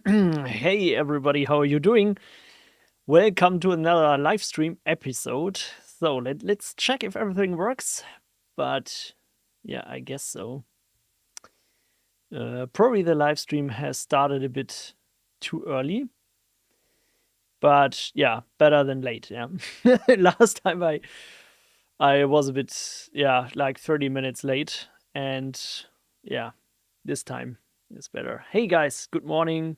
Hey everybody, how are you doing? Welcome to another live stream episode. So let's check if everything works. But yeah, I guess so. Probably the live stream has started a bit too early. But yeah, better than late, yeah. Last time I was a bit, yeah, like 30 minutes late. And yeah, this time is better. Hey guys, good morning.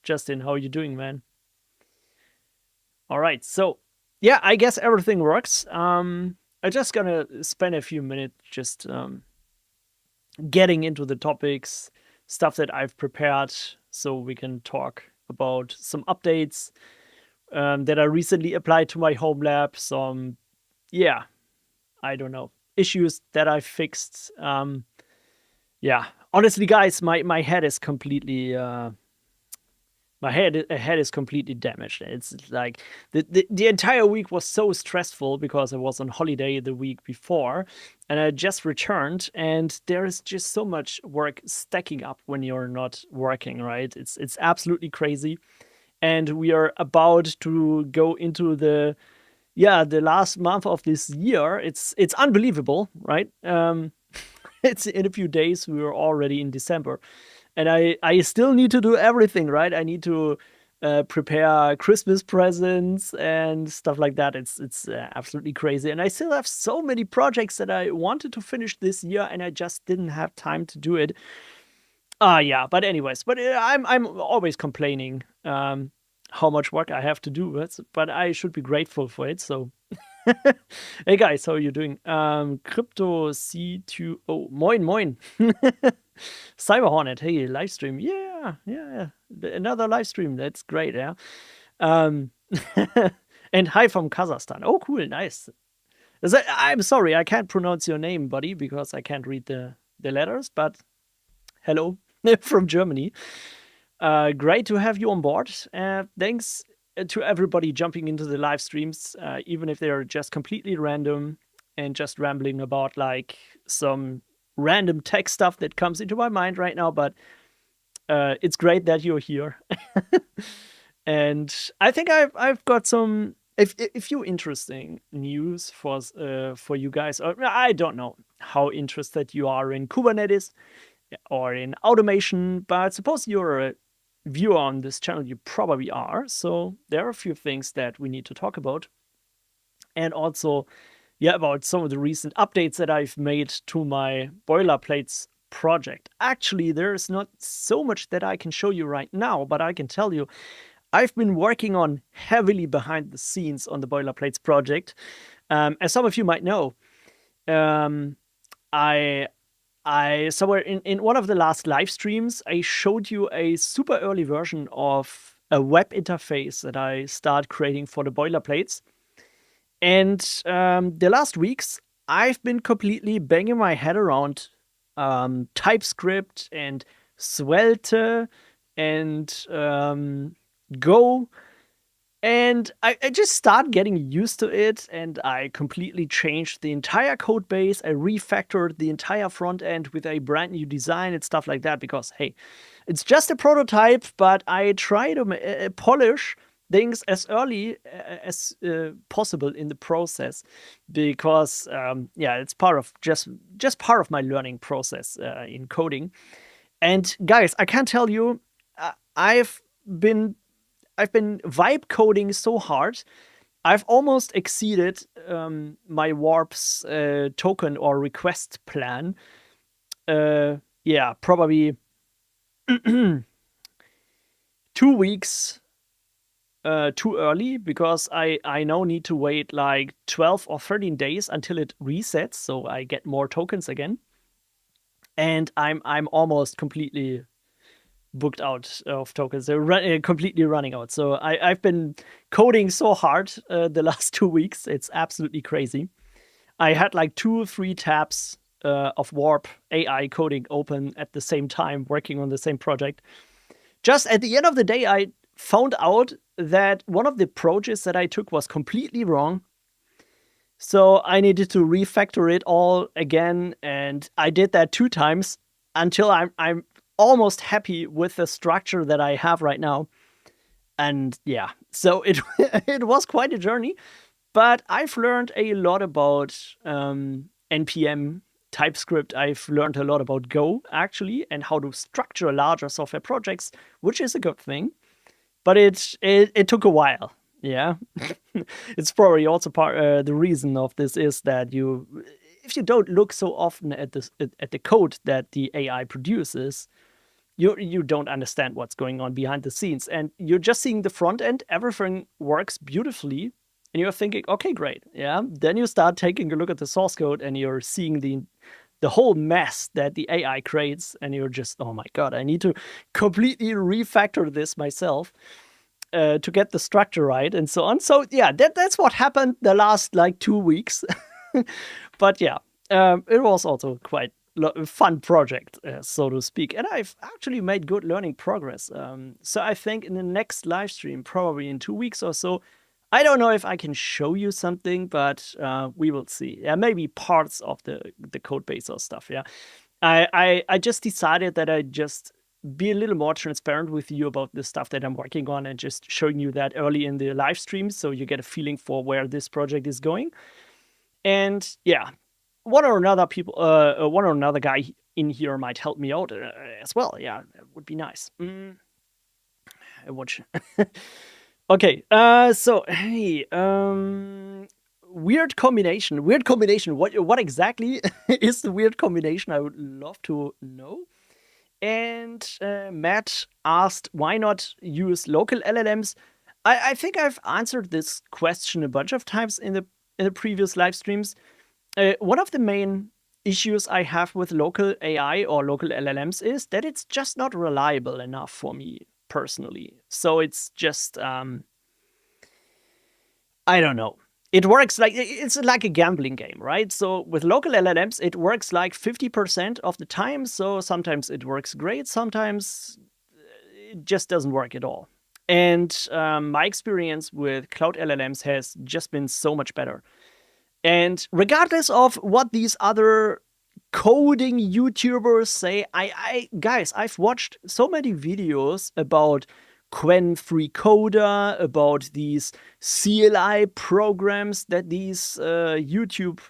Justin, how are you doing, man? All right, so yeah, I guess everything works. I'm just gonna spend a few minutes just getting into the topics, stuff that I've prepared, so we can talk about some updates that I recently applied to my HomeLab. Some, yeah, I don't know, issues that I fixed. Yeah, honestly, guys, my head is completely my head is completely damaged. It's like the entire week was so stressful because I was on holiday the week before and I just returned, and there is just so much work stacking up when you're not working, right? It's absolutely crazy. And we are about to go into the last month of this year. It's unbelievable, right? It's in a few days we are already in December, and I still need to do everything, right? I need to prepare Christmas presents and stuff like that. It's absolutely crazy, and I still have so many projects that I wanted to finish this year, and I just didn't have time to do it. Yeah. But anyways, but I'm always complaining how much work I have to do, but I should be grateful for it. So hey guys, how are you doing? Crypto C2O. Moin, moin. Cyber Hornet, hey, live stream. Yeah. Another live stream. That's great, yeah. Um, and hi from Kazakhstan. Oh, cool, nice. I'm sorry, I can't pronounce your name, buddy, because I can't read the letters, but hello from Germany. Great to have you on board. Thanks to everybody jumping into the live streams, even if they're just completely random and just rambling about like some random tech stuff that comes into my mind right now. But it's great that you're here. And I think I've got some a few interesting news for you guys. Or I don't know how interested you are in Kubernetes or in automation, but suppose you're a viewer on this channel, you probably are. So there are a few things that we need to talk about. And also, yeah, about some of the recent updates that I've made to my Boilerplates project. Actually, there's not so much that I can show you right now, but I can tell you I've been working on heavily behind the scenes on the Boilerplates project. As some of you might know, I somewhere in one of the last live streams, I showed you a super early version of a web interface that I started creating for the Boilerplates. And the last weeks, I've been completely banging my head around TypeScript and Svelte and Go. And I just started getting used to it, and I completely changed the entire code base. I refactored the entire front end with a brand new design and stuff like that because, hey, it's just a prototype, but I try to polish things as early as possible in the process because, yeah, it's part of just part of my learning process in coding. And guys, I can't tell you, I've been vibe coding so hard. I've almost exceeded my warp's token or request plan. Yeah, probably 2 weeks too early because I now need to wait like 12 or 13 days until it resets, so I get more tokens again. And I'm almost completely booked out of tokens. They're completely running out. So I've been coding so hard the last 2 weeks. It's absolutely crazy. I had like 2 or 3 tabs of Warp AI coding open at the same time, working on the same project. Just at the end of the day, I found out that one of the approaches that I took was completely wrong. So I needed to refactor it all again, and I did that 2 times until I'm almost happy with the structure that I have right now. And yeah, so it it was quite a journey, but I've learned a lot about NPM, TypeScript. I've learned a lot about Go, actually, and how to structure larger software projects, which is a good thing. But it took a while. Yeah, it's probably also the reason of this is that if you don't look so often at the code that the AI produces, you don't understand what's going on behind the scenes, and you're just seeing the front end. Everything works beautifully, and you're thinking, okay, great, yeah. Then you start taking a look at the source code, and you're seeing the whole mess that the AI creates, and you're just, oh my god, I need to completely refactor this myself to get the structure right and so on. So yeah, that's what happened the last like 2 weeks. But yeah, it was also quite a fun project, so to speak. And I've actually made good learning progress. So I think in the next live stream, probably in 2 weeks or so, I don't know if I can show you something, but we will see. Yeah, maybe parts of the code base or stuff. Yeah, I just decided that I just be a little more transparent with you about the stuff that I'm working on and just showing you that early in the live stream, so you get a feeling for where this project is going. And yeah, one or another guy in here might help me out as well. Yeah, it would be nice. Watch. Okay, so hey, weird combination. What exactly is the weird combination? I would love to know. And Matt asked, why not use local LLMs? I think I've answered this question a bunch of times in the previous live streams. One of the main issues I have with local AI or local LLMs is that it's just not reliable enough for me personally. So it's just, I don't know. It works like it's like a gambling game, right? So with local LLMs, it works like 50% of the time. So sometimes it works great, sometimes it just doesn't work at all. And my experience with cloud LLMs has just been so much better. And regardless of what these other coding YouTubers say, guys, I've watched so many videos about Qwen free coder, about these CLI programs that these YouTube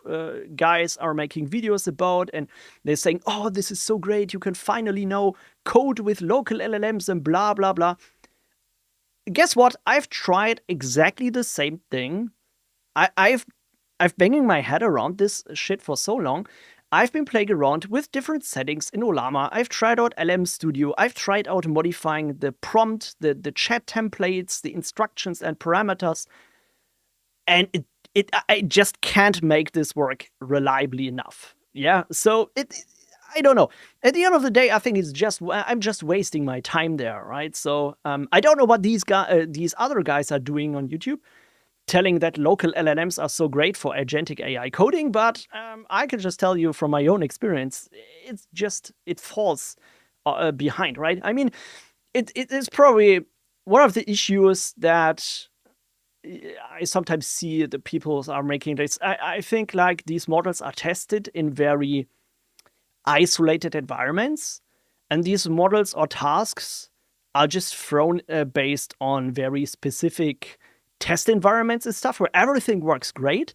guys are making videos about, and they're saying, oh, this is so great, you can finally now code with local LLMs and blah blah blah. Guess what? I've tried exactly the same thing. I've banging my head around this shit for so long. I've been playing around with different settings in Ollama. I've tried out LM Studio. I've tried out modifying the prompt, the chat templates, the instructions and parameters. And I just can't make this work reliably enough. Yeah, so I don't know. At the end of the day, I think I'm just wasting my time there, right? So I don't know what these other guys are doing on YouTube, telling that local LLMs are so great for agentic AI coding, but I can just tell you from my own experience, it falls behind, right? I mean, it is probably one of the issues that I sometimes see the people are making this. I think like these models are tested in very isolated environments, and these models or tasks are just thrown based on very specific test environments and stuff where everything works great.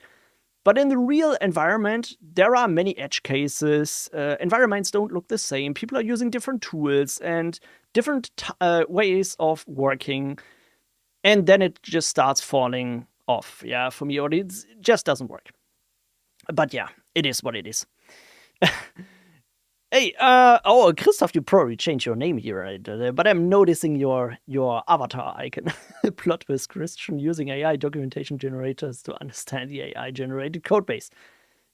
But in the real environment, there are many edge cases. Environments don't look the same. People are using different tools and different ways of working. And then it just starts falling off, yeah, for me, or it just doesn't work. But yeah, it is what it is. Hey, Christoph, you probably changed your name here, right? But I'm noticing your avatar icon. Plot twist: Christian using AI documentation generators to understand the AI-generated codebase.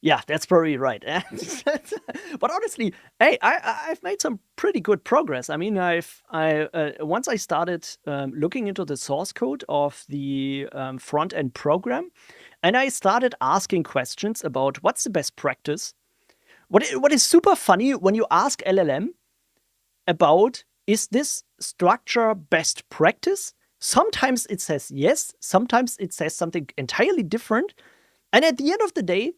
Yeah, that's probably right. But honestly, hey, I've made some pretty good progress. I mean, once I started looking into the source code of the front-end program, and I started asking questions about what's the best practice. What is super funny when you ask LLM about, is this structure best practice? Sometimes it says yes, sometimes it says something entirely different. And at the end of the day,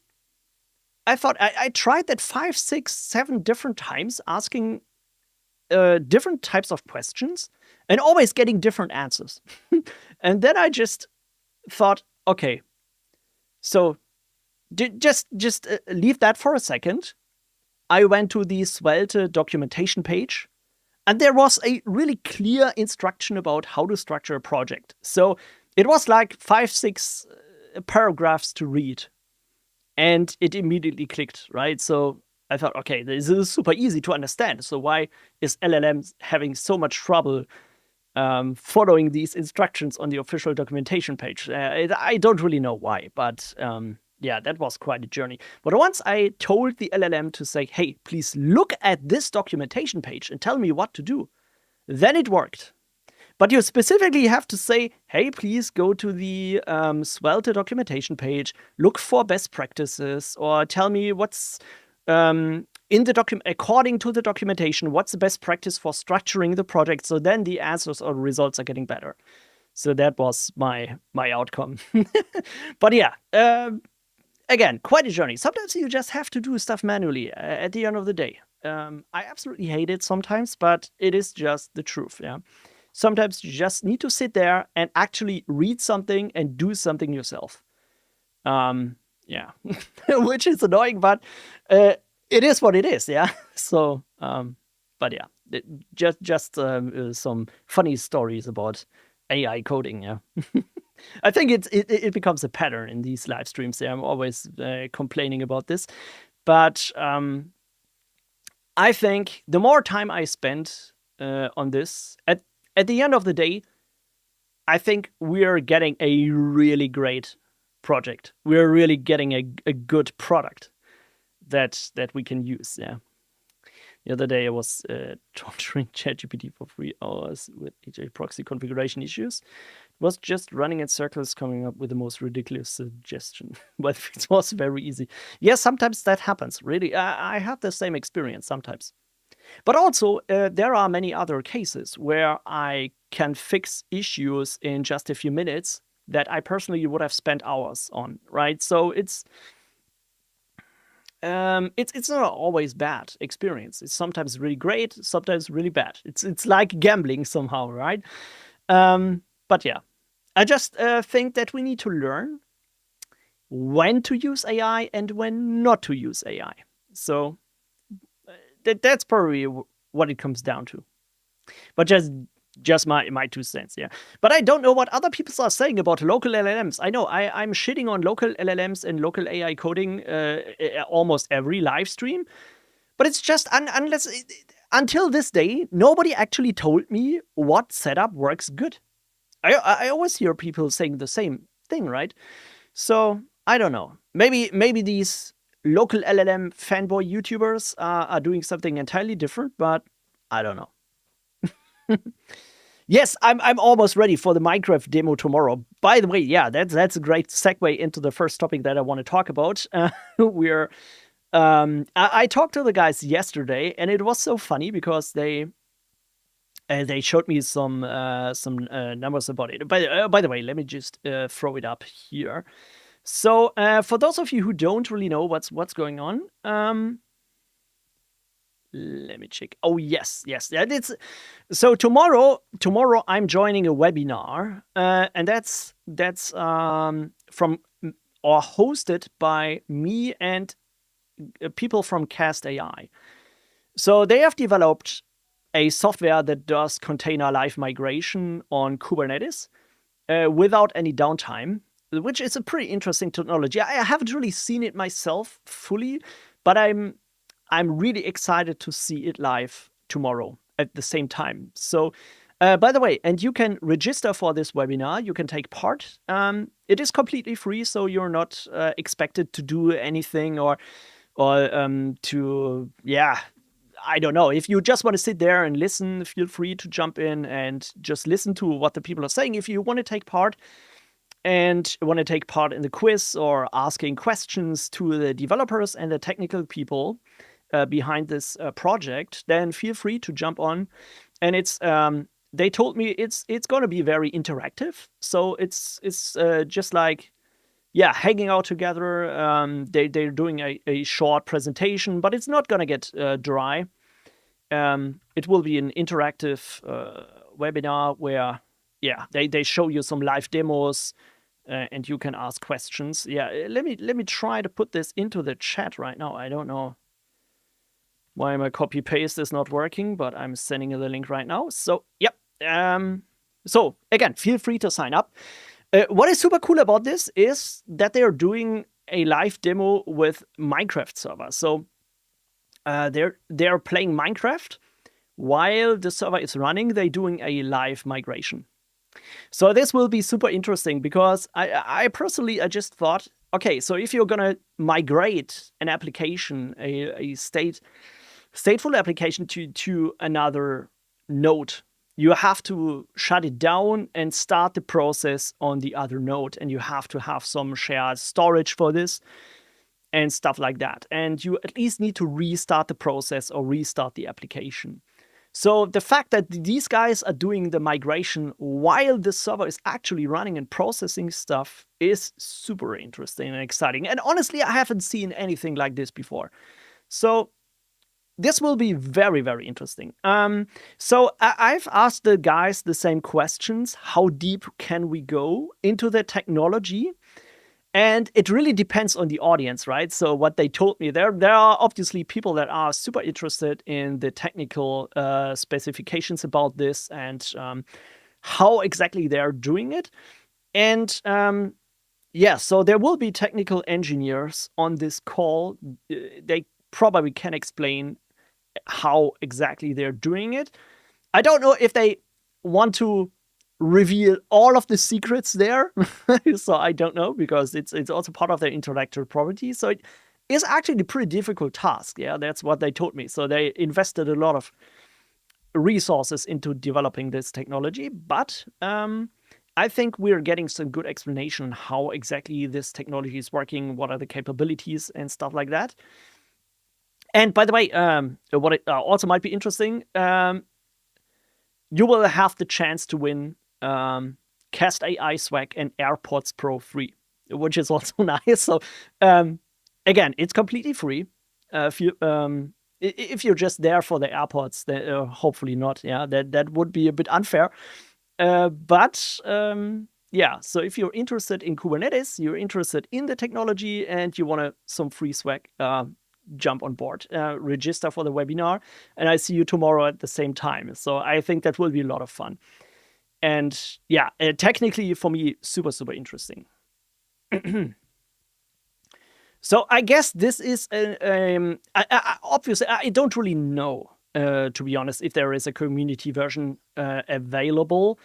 I thought I tried that 5, 6, 7 different times asking different types of questions and always getting different answers. And then I just thought, okay, so just leave that for a second. I went to the Svelte documentation page, and there was a really clear instruction about how to structure a project. So it was like 5-6 paragraphs to read, and it immediately clicked, right? So I thought, okay, this is super easy to understand. So why is LLM having so much trouble following these instructions on the official documentation page? I don't really know why, but yeah, that was quite a journey. But once I told the LLM to say, hey, please look at this documentation page and tell me what to do, then it worked. But you specifically have to say, hey, please go to the Svelte documentation page, look for best practices, or tell me what's in the document, according to the documentation, what's the best practice for structuring the project. So then the answers or results are getting better. So that was my outcome. But yeah, again, quite a journey. Sometimes you just have to do stuff manually at the end of the day. I absolutely hate it sometimes, but it is just the truth. Yeah. Sometimes you just need to sit there and actually read something and do something yourself. Yeah, which is annoying, but it is what it is. Yeah. So, but yeah, just some funny stories about AI coding. Yeah. I think it becomes a pattern in these live streams. Yeah, I'm always complaining about this, but I think the more time I spend on this, at the end of the day, I think we're getting a really great project. We're really getting a good product that we can use. Yeah. The other day I was torturing ChatGPT for 3 hours with HA proxy configuration issues. It was just running in circles, coming up with the most ridiculous suggestion. But it was very easy. Yes, sometimes that happens. Really, I have the same experience sometimes. But also, there are many other cases where I can fix issues in just a few minutes that I personally would have spent hours on, right? So it's not always bad experience. It's sometimes really great, sometimes really bad. It's like gambling somehow, right? But yeah, I just think that we need to learn when to use AI and when not to use AI. So that's probably what it comes down to. But just my 2 cents, yeah. But I don't know what other people are saying about local LLMs. I know I'm shitting on local LLMs and local AI coding almost every live stream. But it's just until this day, nobody actually told me what setup works good. I always hear people saying the same thing, right? So I don't know. Maybe these local LLM fanboy YouTubers are doing something entirely different, but I don't know. Yes, I'm almost ready for the Minecraft demo tomorrow. By the way, yeah, that's a great segue into the first topic that I want to talk about. I talked to the guys yesterday, and it was so funny because they showed me some numbers about it. By the way, let me just throw it up here. So for those of you who don't really know what's going on, let me check. Oh yes. So tomorrow I'm joining a webinar, and that's from or hosted by me and people from Cast AI. So they have developed a software that does container live migration on Kubernetes without any downtime, which is a pretty interesting technology. I haven't really seen it myself fully, but I'm really excited to see it live tomorrow at the same time. So, by the way, and you can register for this webinar. You can take part. It is completely free, so you're not expected to do anything or to, yeah, I don't know. If you just want to sit there and listen, feel free to jump in and just listen to what the people are saying. If you want to take part and want to take part in the quiz or asking questions to the developers and the technical people behind this project, then feel free to jump on. And it's they told me it's going to be very interactive. So it's just like, yeah, hanging out together. They're doing a short presentation, but it's not going to get dry. It will be an interactive webinar where, yeah, they show you some live demos and you can ask questions. Yeah, let me try to put this into the chat right now. I don't know why my copy paste is not working, but I'm sending you the link right now. So, yep. So again, feel free to sign up. What is super cool about this is that they're doing a live demo with Minecraft server. So they're playing Minecraft while the server is running. They're doing a live migration. So this will be super interesting because I personally just thought, okay, so if you're gonna migrate an application, a stateful application to another node, you have to shut it down and start the process on the other node, and you have to have some shared storage for this and stuff like that. And you at least need to restart the process or restart the application. So the fact that these guys are doing the migration while the server is actually running and processing stuff is super interesting and exciting. And honestly, I haven't seen anything like this before. So this will be very, very interesting. So I've asked the guys the same questions. How deep can we go into the technology? And it really depends on the audience, right? So what they told me, there are obviously people that are super interested in the technical specifications about this and how exactly they're doing it. And yeah, so there will be technical engineers on this call. They probably can explain how exactly they're doing it. I don't know if they want to reveal all of the secrets there. So I don't know, because it's also part of their intellectual property. So it is actually a pretty difficult task. Yeah, that's what they told me. So they invested a lot of resources into developing this technology. But I think we're getting some good explanation on how exactly this technology is working, what are the capabilities and stuff like that. And by the way, what it also might be interesting, you will have the chance to win Cast AI swag and AirPods Pro free, which is also nice. So again, it's completely free. If you're just there for the AirPods, then hopefully not. Yeah, that would be a bit unfair. But yeah, so if you're interested in Kubernetes, you're interested in the technology, and you want some free swag, jump on board, register for the webinar, and I see you tomorrow at the same time. So I think that will be a lot of fun. And yeah, technically for me, super, super interesting. So I guess this is, obviously, I don't really know, to be honest, if there is a community version available.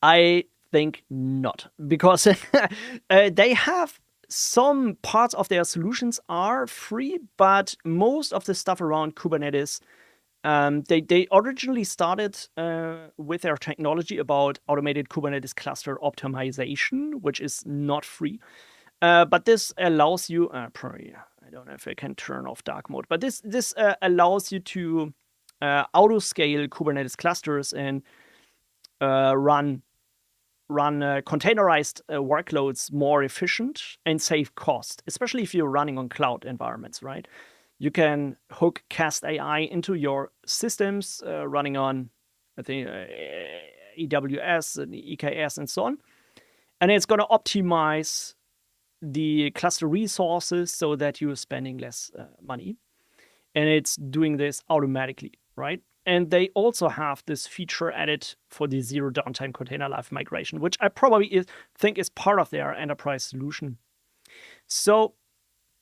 I think not, because they have some parts of their solutions are free, but most of the stuff around Kubernetes, they originally started with their technology about automated Kubernetes cluster optimization, which is not free. But this allows you, probably, I don't know if I can turn off dark mode, but this allows you to auto-scale Kubernetes clusters and run containerized workloads more efficient and save cost, especially if you're running on cloud environments, right? You can hook Cast AI into your systems running on, I think, AWS and EKS and so on. And it's going to optimize the cluster resources so that you're spending less money. And it's doing this automatically, right? And they also have this feature added for the zero downtime container live migration, which I probably think is part of their enterprise solution. So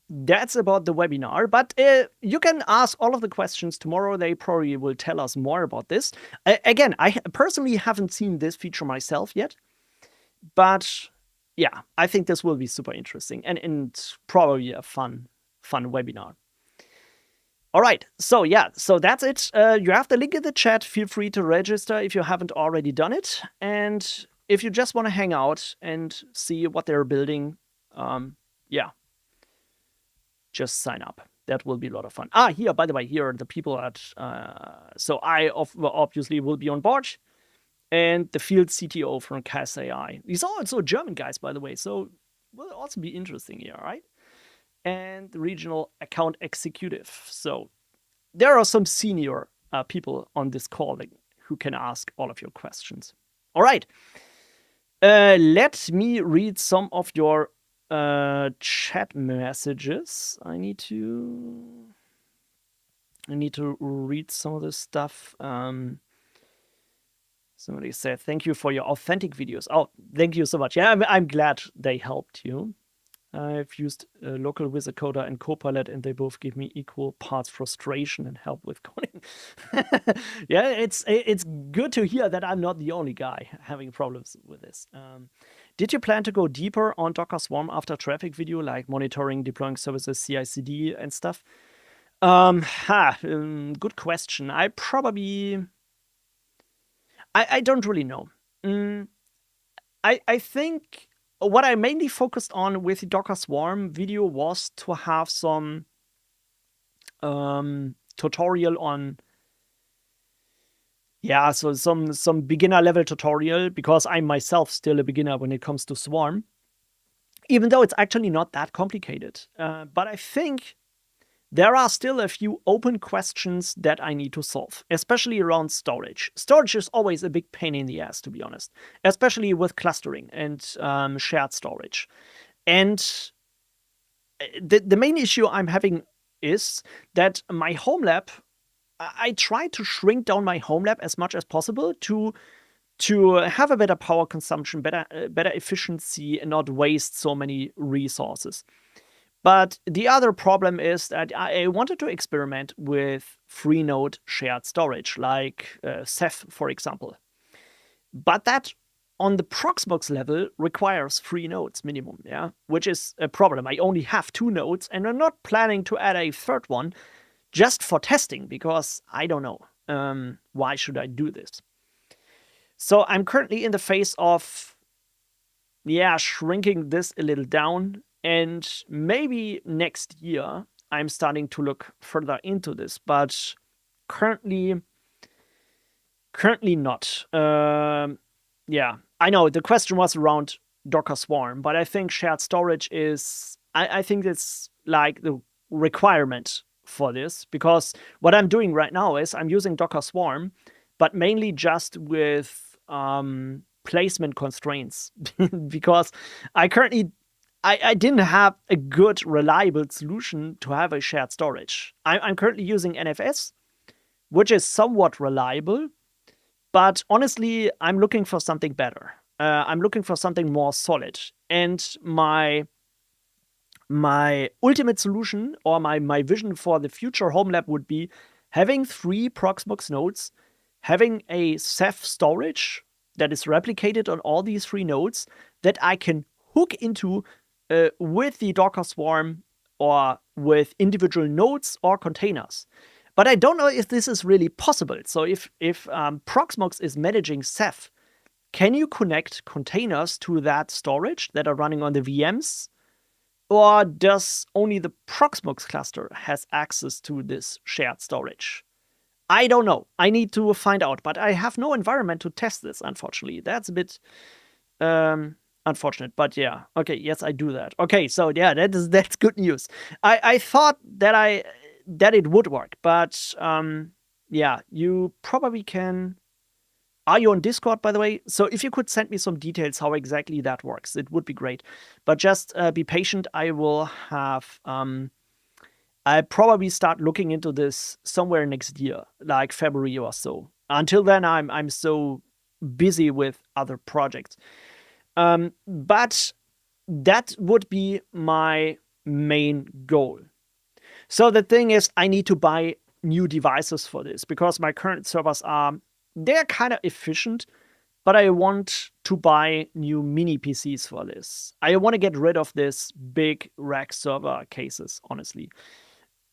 that's about the webinar. But you can ask all of the questions tomorrow. They probably will tell us more about this. Again, I personally haven't seen this feature myself yet. But yeah, I think this will be super interesting and probably a fun webinar. All right, so yeah, so that's it. You have the link in the chat. Feel free to register if you haven't already done it. And if you just want to hang out and see what they're building, yeah, just sign up. That will be a lot of fun. Here, by the way, here are the people at, so I obviously will be on board. And the field CTO from Cast AI. These are also German guys, by the way, so will also be interesting here, right? And the regional account executive. So there are some senior people on this call who can ask all of your questions. All right. Let me read some of your chat messages. I need to read some of this stuff. Somebody said, thank you for your authentic videos. Oh, thank you so much. Yeah, I'm glad they helped you. I've used local wizard coder and Copilot, and they both give me equal parts frustration and help with coding. Yeah, it's good to hear that I'm not the only guy having problems with this. Did you plan to go deeper on Docker Swarm after traffic video, like monitoring, deploying services, CI/CD, and stuff? Good question. I don't really know. I think what I mainly focused on with the Docker Swarm video was to have some tutorial on, yeah, so some beginner level tutorial, because I'm myself still a beginner when it comes to Swarm, even though it's actually not that complicated. But I think there are still a few open questions that I need to solve, especially around storage. Storage is always a big pain in the ass, to be honest, especially with clustering and shared storage. And the main issue I'm having is that my HomeLab, I try to shrink down my HomeLab as much as possible to have a better power consumption, better efficiency, and not waste so many resources. But the other problem is that I wanted to experiment with free node shared storage, like Ceph, for example. But that on the Proxmox level requires 3 nodes minimum, yeah, which is a problem. I only have 2 nodes, and I'm not planning to add a third one just for testing, because I don't know. Why should I do this? So I'm currently in the phase of, yeah, shrinking this a little down. And maybe next year I'm starting to look further into this, but currently not. Yeah, I know the question was around Docker Swarm, but I think shared storage is, I think it's like the requirement for this, because what I'm doing right now is I'm using Docker Swarm, but mainly just with placement constraints, because I currently I didn't have a good, reliable solution to have a shared storage. I'm currently using NFS, which is somewhat reliable, but honestly, I'm looking for something better. I'm looking for something more solid. And my ultimate solution, or my vision for the future HomeLab, would be having 3 Proxmox nodes, having a Ceph storage that is replicated on all these 3 nodes that I can hook into with the Docker Swarm, or with individual nodes or containers. But I don't know if this is really possible. So if Proxmox is managing Ceph, can you connect containers to that storage that are running on the VMs? Or does only the Proxmox cluster has access to this shared storage? I don't know. I need to find out, but I have no environment to test this, unfortunately. That's a bit unfortunate, but yeah. Okay, yes, I do that. Okay, so yeah, that's good news. I thought that it would work, but yeah, you probably can. Are you on Discord, by the way? So if you could send me some details how exactly that works, it would be great. But just be patient. I will have I probably start looking into this somewhere next year, like February or so. Until then, I'm so busy with other projects. But that would be my main goal. So the thing is, I need to buy new devices for this, because my current servers they're kind of efficient, but I want to buy new mini PCs for this. I want to get rid of this big rack server cases, honestly.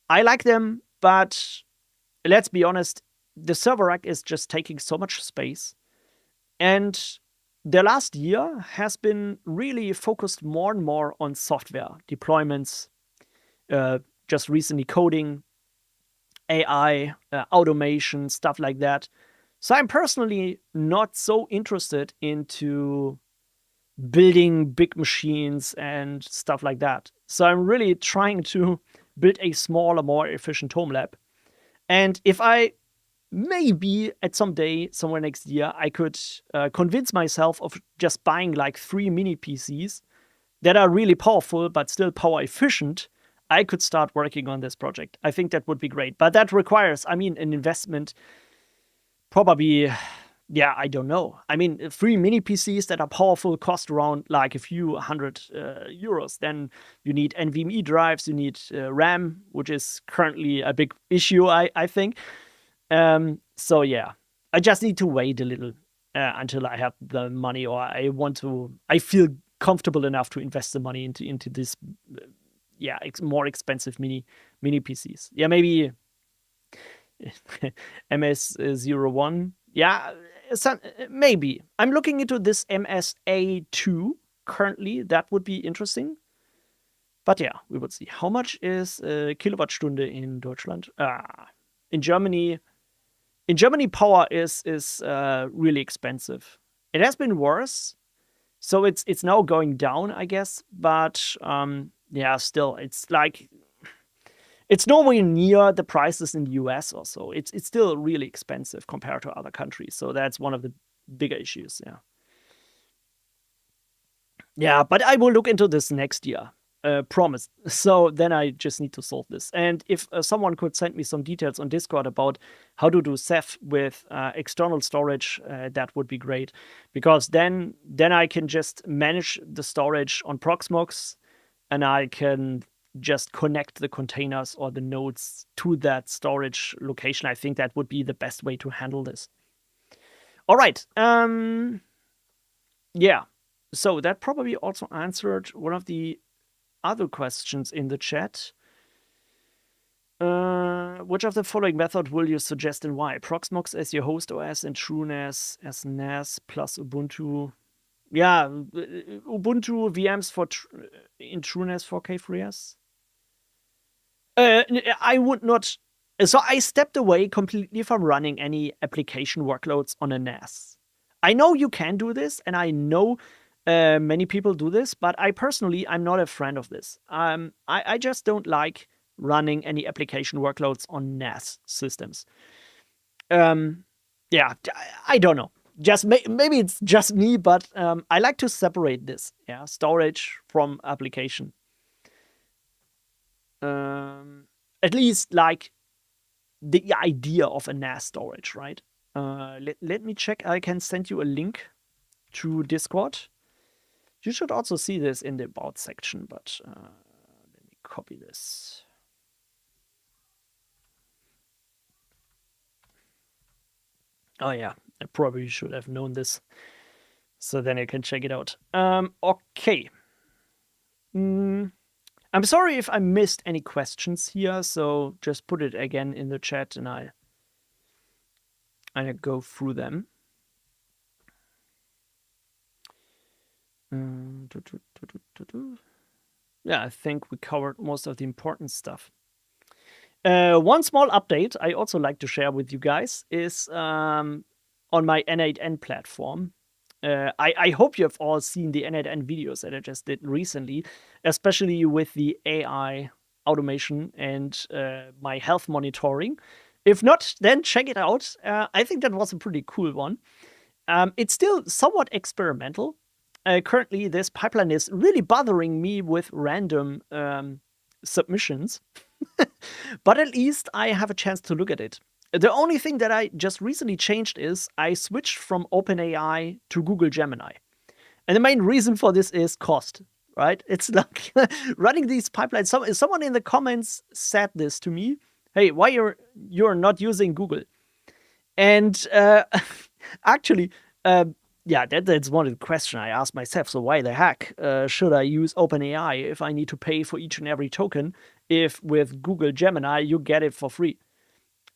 I like them, but let's be honest, the server rack is just taking so much space. And the last year has been really focused more and more on software deployments, just recently coding, AI, automation, stuff like that. So I'm personally not so interested into building big machines and stuff like that. So I'm really trying to build a smaller, more efficient HomeLab. And if I maybe at some day, somewhere next year, I could convince myself of just buying like 3 mini PCs that are really powerful but still power efficient. I could start working on this project. I think that would be great. But that requires, I mean, an investment probably, yeah, I don't know. I mean, 3 mini PCs that are powerful cost around like a few hundred euros. Then you need NVMe drives, you need RAM, which is currently a big issue, I think. So yeah, I just need to wait a little until I have the money, or I feel comfortable enough to invest the money into this, more expensive mini PCs. Yeah, maybe MS01. Yeah, maybe. I'm looking into this MSA2 currently. That would be interesting. But yeah, we would see. How much is a Kilowattstunde in Deutschland? In Germany, power is really expensive. It has been worse, so it's now going down, I guess. But yeah, still, it's like it's nowhere near the prices in the US or so. It's still really expensive compared to other countries. So that's one of the bigger issues. Yeah. Yeah, but I will look into this next year. Promise. So then I just need to solve this. And if someone could send me some details on Discord about how to do Ceph with external storage, that would be great. Because then I can just manage the storage on Proxmox, and I can just connect the containers or the nodes to that storage location. I think that would be the best way to handle this. All right. Yeah. So that probably also answered one of the other questions in the chat. Which of the following method will you suggest and why? Proxmox as your host OS and TrueNAS as NAS plus Ubuntu. Yeah, Ubuntu VMs in TrueNAS 4K FreeS. I would not. So I stepped away completely from running any application workloads on a NAS. I know you can do this, and I know many people do this, but I'm not a friend of this. I just don't like running any application workloads on NAS systems. Yeah, I don't know. Just maybe it's just me, but I like to separate this, storage from application. At least like the idea of a NAS storage, right? Let me check. I can send you a link to Discord. You should also see this in the About section, but let me copy this. Oh yeah, I probably should have known this. So then I can check it out. Okay. I'm sorry if I missed any questions here, so just put it again in the chat and I go through them. Yeah, I think we covered most of the important stuff. One small update I also like to share with you guys is on my N8N platform. I hope you have all seen the N8N videos that I just did recently, especially with the AI automation and my health monitoring. If not, then check it out. I think that was a pretty cool one. It's still somewhat experimental. Currently, this pipeline is really bothering me with random submissions, but at least I have a chance to look at it. The only thing that I just recently changed is I switched from OpenAI to Google Gemini. And the main reason for this is cost, right? It's like running these pipelines. Someone in the comments said this to me. Hey, why you're not using Google? And actually, that's one of the questions I asked myself. So why the heck should I use OpenAI if I need to pay for each and every token, if with Google Gemini you get it for free?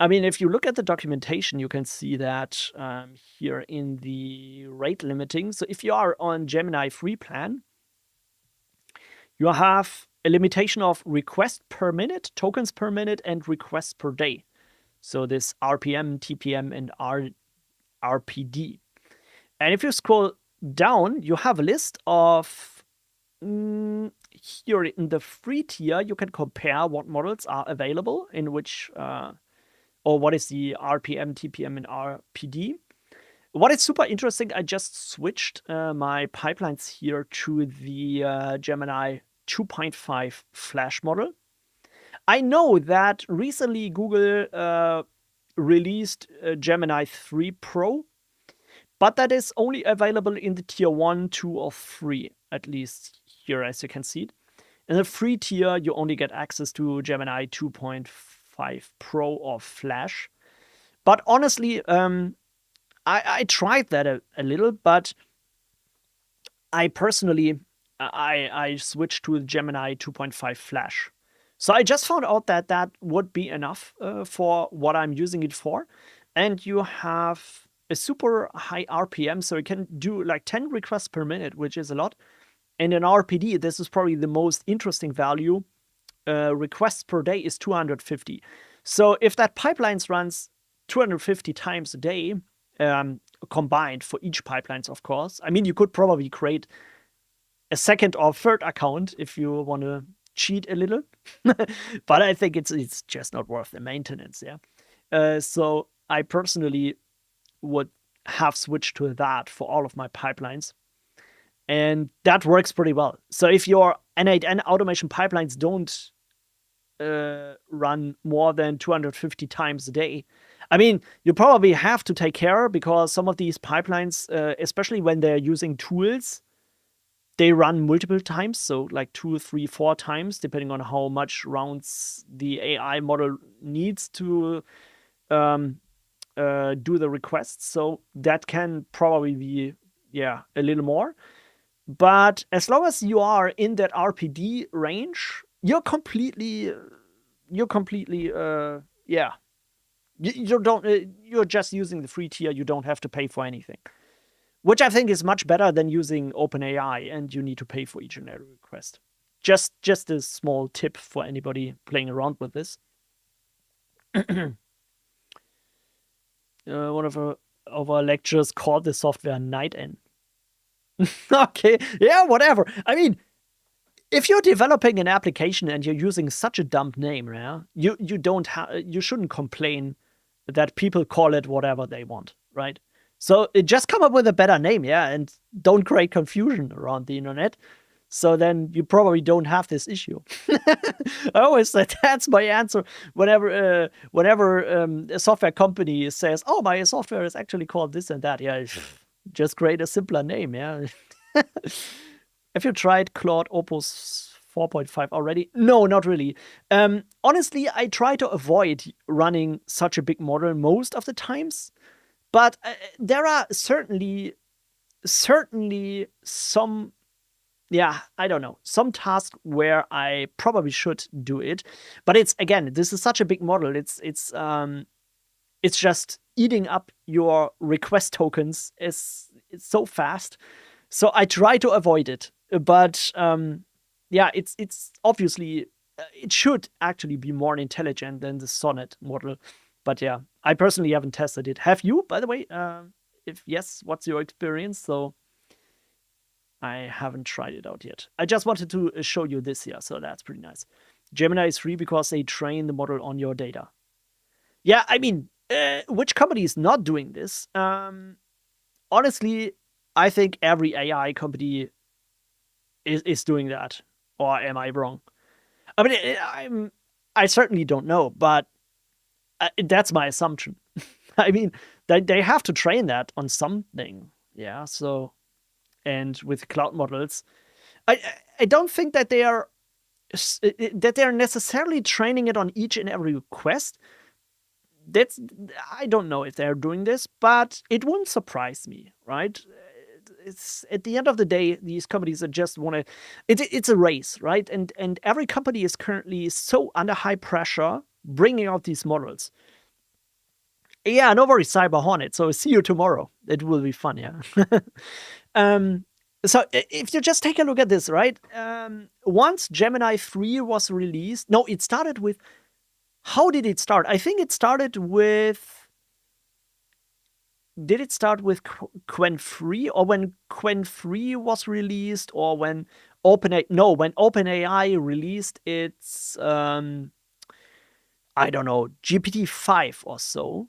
I mean, if you look at the documentation, you can see that here in the rate limiting. So if you are on Gemini free plan, you have a limitation of requests per minute, tokens per minute, and requests per day. So this RPM, TPM, and RPD. And if you scroll down, you have a list of, here in the free tier, you can compare what models are available in which or what is the RPM, TPM, and RPD. What is super interesting, I just switched my pipelines here to the Gemini 2.5 Flash model. I know that recently Google released Gemini 3 Pro, but that is only available in the tier 1, 2, or 3, at least here, as you can see it. In the free tier, you only get access to Gemini 2.5 Pro or Flash. But honestly, I tried that a little, but I personally, I switched to Gemini 2.5 Flash. So I just found out that that would be enough for what I'm using it for. And you have a super high RPM, so you can do like 10 requests per minute, which is a lot. And in RPD, this is probably the most interesting value. Requests per day is 250. So if that pipeline runs 250 times a day, combined for each pipelines, of course. I mean, you could probably create a second or third account if you want to cheat a little, but I think it's just not worth the maintenance. Yeah. So I personally would have switched to that for all of my pipelines, and that works pretty well. So if your N8N automation pipelines don't run more than 250 times a day, I mean, you probably have to take care, because some of these pipelines, especially when they're using tools, they run multiple times. So like 2, 3, 4 times, depending on how much rounds the AI model needs to do the requests. So that can probably be, yeah, a little more. But as long as you are in that RPD range, you're completely, yeah. You don't. You're just using the free tier. You don't have to pay for anything, which I think is much better than using OpenAI and you need to pay for each and every request. Just a small tip for anybody playing around with this. One of our lecturers called the software NightN. Okay, yeah, whatever. I mean, if you're developing an application and you're using such a dumb name, yeah, you shouldn't complain that people call it whatever they want, right? So just come up with a better name, yeah, and don't create confusion around the internet. So then you probably don't have this issue. I always say that's my answer whenever a software company says, "Oh, my software is actually called this and that." Yeah, just create a simpler name, yeah. Have you tried Claude Opus 4.5 already? No, not really. Honestly, I try to avoid running such a big model most of the times, but there are certainly some, yeah, I don't know, some tasks where I probably should do it. But it's, again, this is such a big model. It's just eating up your request tokens. It's so fast. So I try to avoid it. But yeah, it's obviously, it should actually be more intelligent than the Sonnet model. But yeah, I personally haven't tested it. Have you, by the way? If yes, what's your experience? So I haven't tried it out yet. I just wanted to show you this here, so that's pretty nice. Gemini is free because they train the model on your data. Yeah, I mean, which company is not doing this? Honestly, I think every AI company is doing that. Or am I wrong? I mean, I certainly don't know, but that's my assumption. I mean, they have to train that on something. Yeah, so, and with cloud models, I don't think that they are necessarily training it on each and every request. I don't know if they're doing this, but it wouldn't surprise me, right? It's at the end of the day, these companies that just want to. It's a race, right? And every company is currently so under high pressure bringing out these models. Yeah, no worries, Cyber Hornet. So see you tomorrow. It will be fun, yeah. So if you just take a look at this, right? Once Gemini 3 was released, no, it started with. How did it start? I think it started with. Did it start with Qwen 3, or when Qwen 3 was released, or when OpenAI? No, when OpenAI released its I don't know, GPT-5 or so,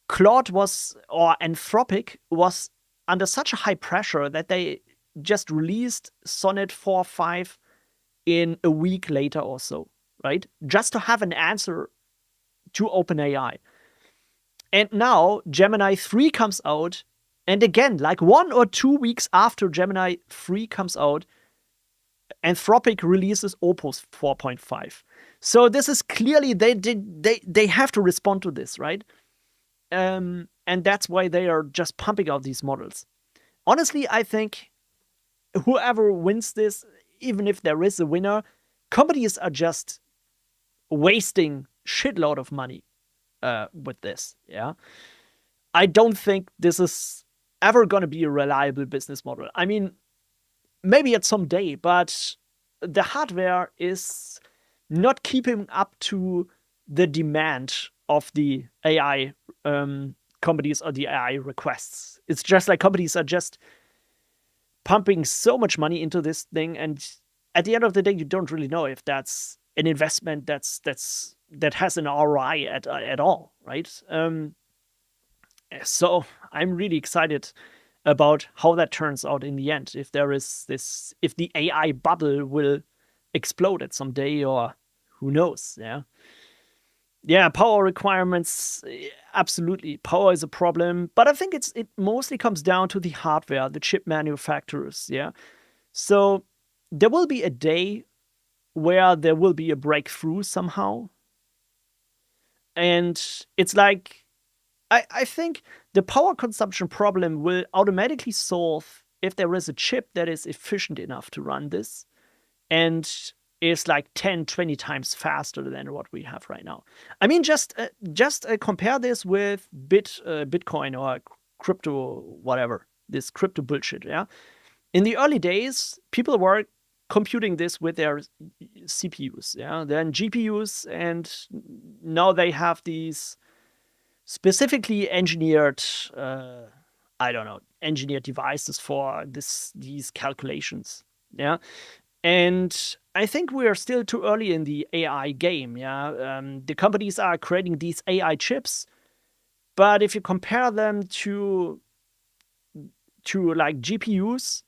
Claude was, or Anthropic was under such a high pressure that they just released Sonnet 4.5 in a week later or so, right? Just to have an answer to OpenAI. And now Gemini 3 comes out, and again, like 1 or 2 weeks after Gemini 3 comes out, Anthropic releases Opus 4.5. So this is clearly they have to respond to this, right? And that's why they are just pumping out these models. Honestly, I think whoever wins this, even if there is a winner, companies are just wasting shitload of money with this. Yeah, I don't think this is ever going to be a reliable business model. I mean, maybe at some day, but the hardware is not keeping up to the demand of the AI companies or the AI requests. It's just like companies are just pumping so much money into this thing, and at the end of the day, you don't really know if that's an investment that has an ROI at all, right? So I'm really excited about how that turns out in the end. If there is this, if the AI bubble will explode at some day, or who knows? Yeah, power requirements, absolutely. Power is a problem, but I think it mostly comes down to the hardware, the chip manufacturers, yeah? So there will be a day where there will be a breakthrough somehow. And it's like, I think the power consumption problem will automatically solve if there is a chip that is efficient enough to run this and is like 10, 20 times faster than what we have right now. I mean, just compare this with Bitcoin or crypto, whatever, this crypto bullshit, yeah? In the early days, people were computing this with their CPUs, yeah? Then GPUs, and now they have these specifically engineered, engineered devices for these calculations, yeah? And I think we are still too early in the AI game, yeah? The companies are creating these AI chips, but if you compare them to like GPUs,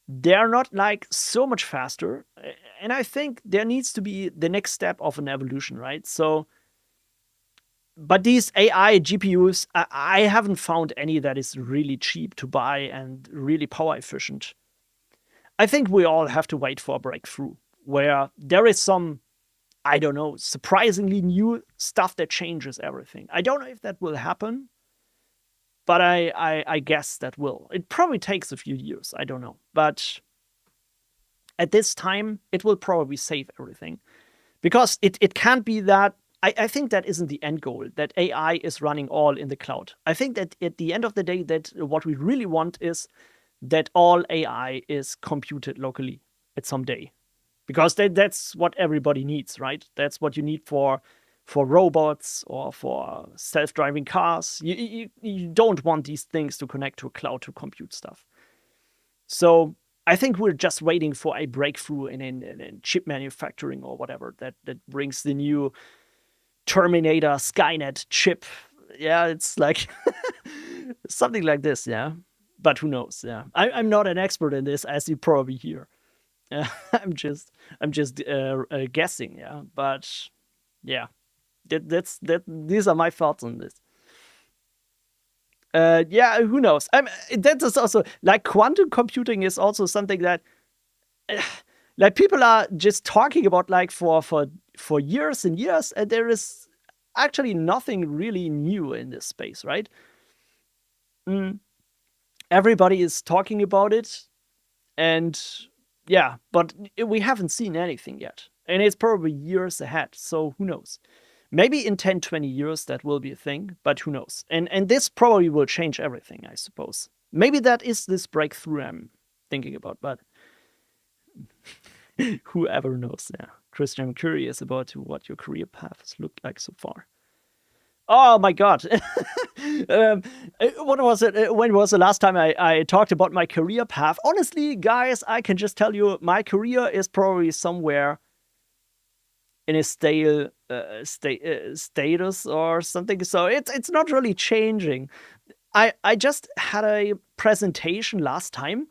they're not like so much faster. And I think there needs to be the next step of an evolution, right? So, but these AI GPUs, I haven't found any that is really cheap to buy and really power efficient. I think we all have to wait for a breakthrough where there is some, I don't know, surprisingly new stuff that changes everything. I don't know if that will happen, but I guess that will. It probably takes a few years, I don't know. But at this time, it will probably save everything. Because it can't be that, I think that isn't the end goal, that AI is running all in the cloud. I think that at the end of the day, that what we really want is that all AI is computed locally at some day. Because that's what everybody needs, right? That's what you need for robots or for self-driving cars. You don't want these things to connect to a cloud to compute stuff. So I think we're just waiting for a breakthrough in chip manufacturing or whatever that brings the new Terminator Skynet chip. Yeah, it's like something like this, yeah. But who knows? Yeah, I'm not an expert in this, as you probably hear. I'm just guessing, yeah. But yeah, these are my thoughts on this. Yeah, who knows? That is also like quantum computing is also something that like people are just talking about like for years and years, and there is actually nothing really new in this space, right? Everybody is talking about it, and yeah, but we haven't seen anything yet, and it's probably years ahead. So who knows? Maybe in 10, 20 years that will be a thing, but who knows? And this probably will change everything, I suppose. Maybe that is this breakthrough I'm thinking about, but whoever knows? Yeah, Christian, I'm curious about what your career path has looked like so far. Oh my god. What was it? When was the last time I talked about my career path? Honestly, guys, I can just tell you my career is probably somewhere in a stale status or something. So it's not really changing. I just had a presentation last time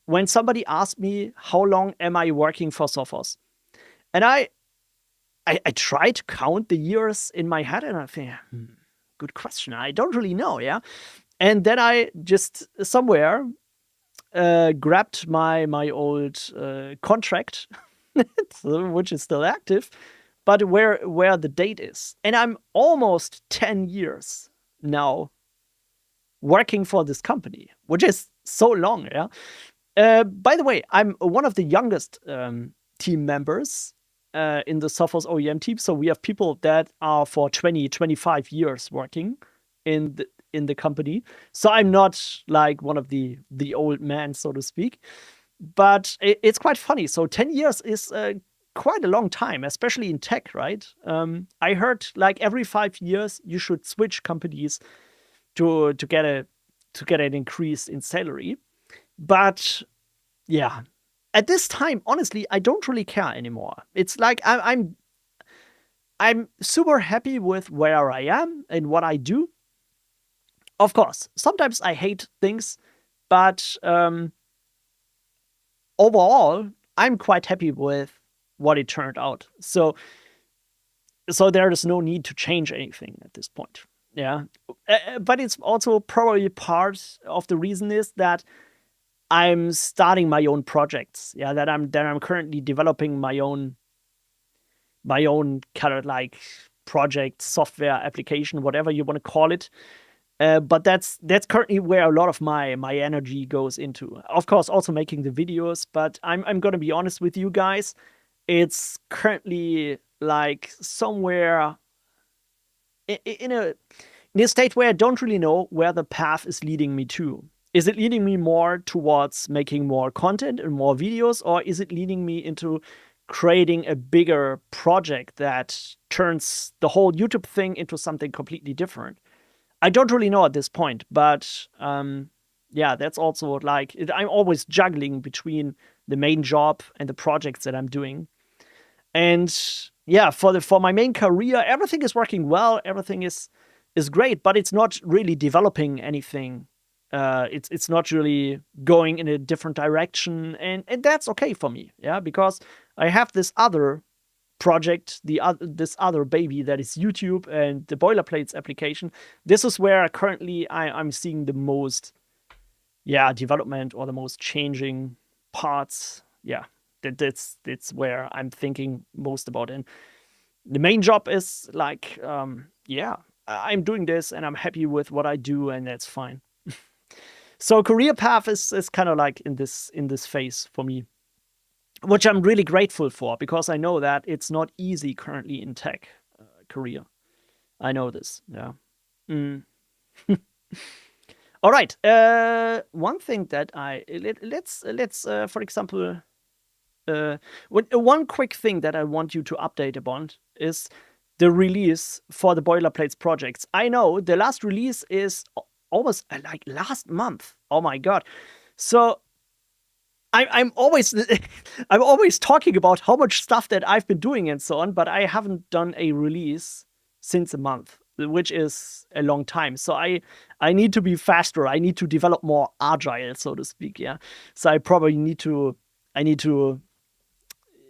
when somebody asked me how long am I working for Sophos, and I tried to count the years in my head, and I think, good question. I don't really know, yeah. And then I just somewhere grabbed my old contract, which is still active, but where the date is, and I'm almost 10 years now working for this company, which is so long, yeah. By the way, I'm one of the youngest team members in the Sophos OEM team. So we have people that are for 20, 25 years working in the company. So I'm not like one of the old men, so to speak. But it's quite funny. So 10 years is quite a long time, especially in tech, right? I heard like every 5 years you should switch companies to get an increase in salary. But yeah, at this time, honestly, I don't really care anymore. It's like I'm super happy with where I am and what I do. Of course, sometimes I hate things, but overall, I'm quite happy with what it turned out. So there is no need to change anything at this point. Yeah, but it's also probably part of the reason is that I'm starting my own projects. Yeah, that I'm currently developing my own kind of like project, software, application, whatever you want to call it. But that's currently where a lot of my energy goes into. Of course, also making the videos. But I'm gonna be honest with you guys. It's currently like somewhere in a state where I don't really know where the path is leading me to. Is it leading me more towards making more content and more videos, or is it leading me into creating a bigger project that turns the whole YouTube thing into something completely different? I don't really know at this point, but yeah, that's also like I'm always juggling between the main job and the projects that I'm doing. And yeah, for my main career, everything is working well, everything is great, but it's not really developing anything. It's not really going in a different direction, and that's okay for me, yeah, because I have this other project, this other baby that is YouTube and the Boilerplates application. This is where currently I'm seeing the most, yeah, development or the most changing parts. Yeah, that's where I'm thinking most about. And the main job is like, yeah, I'm doing this and I'm happy with what I do, and that's fine. So career path is kind of like in this phase for me, which I'm really grateful for, because I know that it's not easy currently in tech career. I know this. Yeah. All right. One thing that let's for example, one quick thing that I want you to update upon is the release for the Boilerplates projects. I know the last release is almost like last month. Oh my god! So I'm always I'm always talking about how much stuff that I've been doing and so on, but I haven't done a release since a month, which is a long time. So I need to be faster. I need to develop more agile, so to speak. Yeah. So I probably need to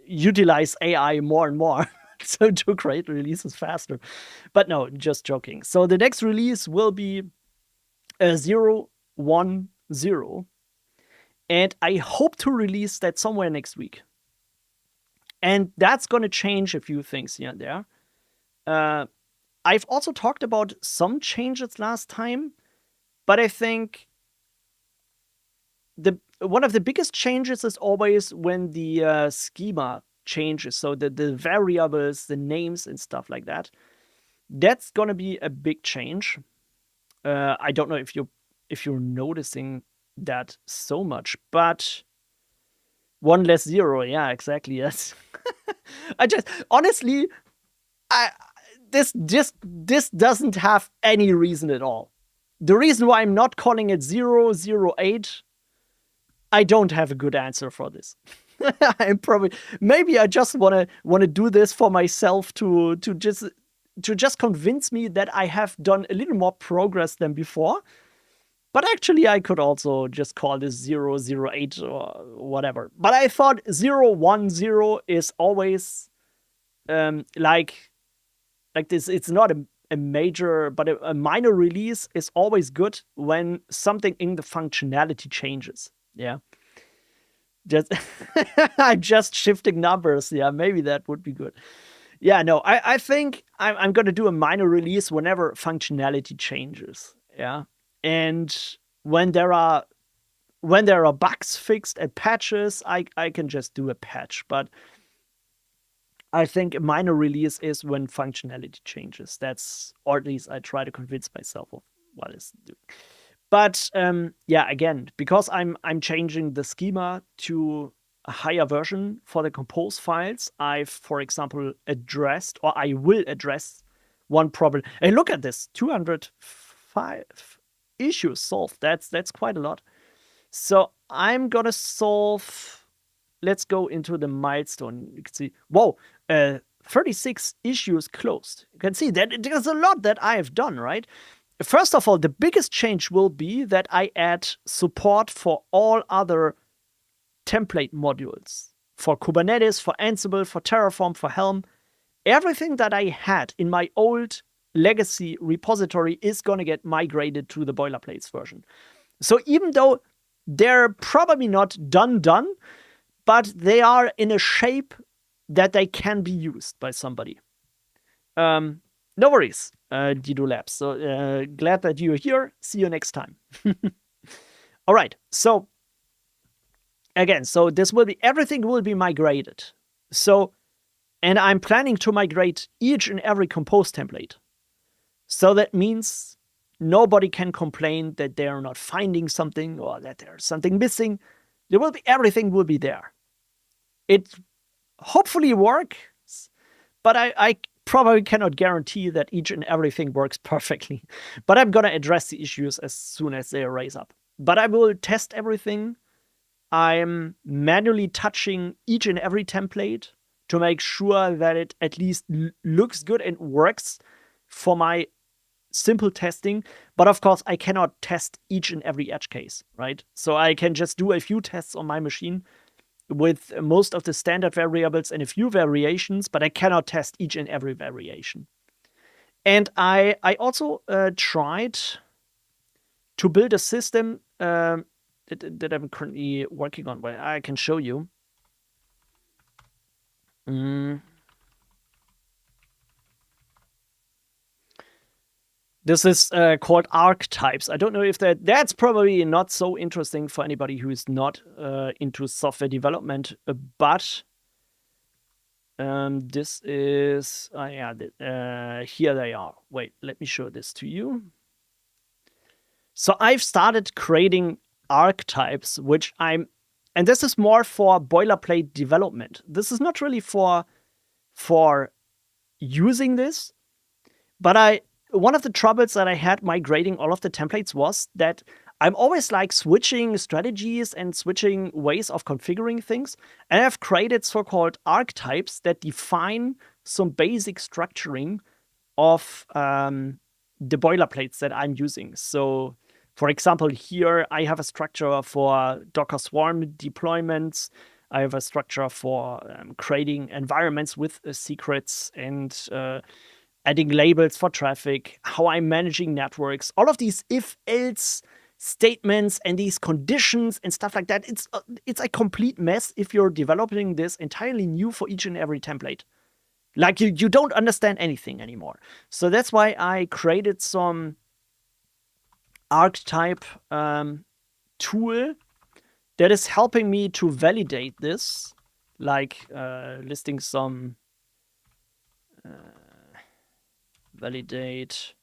utilize AI more and more. So to create releases faster. But no, just joking. So the next release will be 010. And I hope to release that somewhere next week. And that's going to change a few things here and there. I've also talked about some changes last time, but I think one of the biggest changes is always when the schema changes. So the variables, the names and stuff like that. That's going to be a big change. I don't know if you're noticing that so much, but 1 less 0, yeah, exactly, yes. I just honestly, this doesn't have any reason at all. The reason why I'm not calling it 008, I don't have a good answer for this. I'm probably, maybe I just wanna do this for myself to just convince me that I have done a little more progress than before. But actually, I could also just call this 008 or whatever. But I thought 010 is always like this. It's not a major, but a minor release is always good when something in the functionality changes. Yeah. Just I'm just shifting numbers. Yeah, maybe that would be good. Yeah, no, I think I'm gonna do a minor release whenever functionality changes. Yeah. And when there are bugs fixed and patches, I can just do a patch. But I think a minor release is when functionality changes. That's, or at least I try to convince myself of what is doing. But yeah, again, because I'm changing the schema to a higher version for the compose files, I've, for example, addressed, or I will address, one problem. And look at this, 205 issues solved. That's quite a lot. So I'm gonna solve. Let's go into the milestone. You can see, whoa, 36 issues closed. You can see that there's a lot that I have done, right? First of all, the biggest change will be that I add support for all other template modules. For Kubernetes, for Ansible, for Terraform, for Helm. Everything that I had in my old legacy repository is going to get migrated to the Boilerplates version. So even though they're probably not done, but they are in a shape that they can be used by somebody. No worries, Dido Labs. So glad that you're here. See you next time. All right. So again, so this will be, everything will be migrated. So, and I'm planning to migrate each and every compose template. So that means nobody can complain that they're not finding something or that there's something missing. There will be, everything will be there. It hopefully works, but I probably cannot guarantee that each and everything works perfectly. But I'm gonna address the issues as soon as they arise up. But I will test everything. I'm manually touching each and every template to make sure that it at least looks good and works for my simple testing. But of course, I cannot test each and every edge case, right? So I can just do a few tests on my machine with most of the standard variables and a few variations, but I cannot test each and every variation. And I also tried to build a system that I'm currently working on, where I can show you. This is called archetypes. I don't know if that's probably not so interesting for anybody who is not into software development, but this is, here they are. Wait, let me show this to you. So I've started creating archetypes, which and this is more for boilerplate development. This is not really for using this, but one of the troubles that I had migrating all of the templates was that I'm always like switching strategies and switching ways of configuring things. And I've created so-called archetypes that define some basic structuring of the boilerplates that I'm using. So, for example, here I have a structure for Docker Swarm deployments. I have a structure for creating environments with secrets and adding labels for traffic, how I'm managing networks, all of these if-else statements and these conditions and stuff like that. It's a complete mess if you're developing this entirely new for each and every template. Like you don't understand anything anymore. So that's why I created some archetype tool that is helping me to validate this, like listing some validate.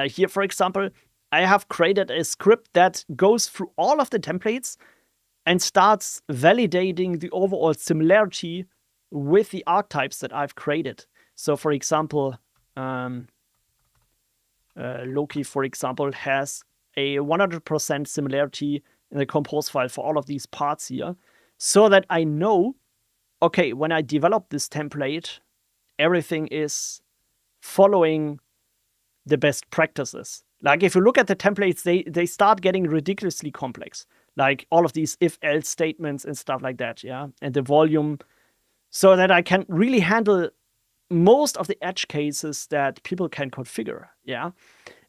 Here, for example, I have created a script that goes through all of the templates and starts validating the overall similarity with the archetypes that I've created. So, for example, Loki, for example, has a 100% similarity in the compose file for all of these parts here. so that I know, okay, when I develop this template, everything is following the best practices. Like if you look at the templates, they start getting ridiculously complex. Like all of these if-else statements and stuff like that, yeah? And the volume, so that I can really handle most of the edge cases that people can configure, yeah?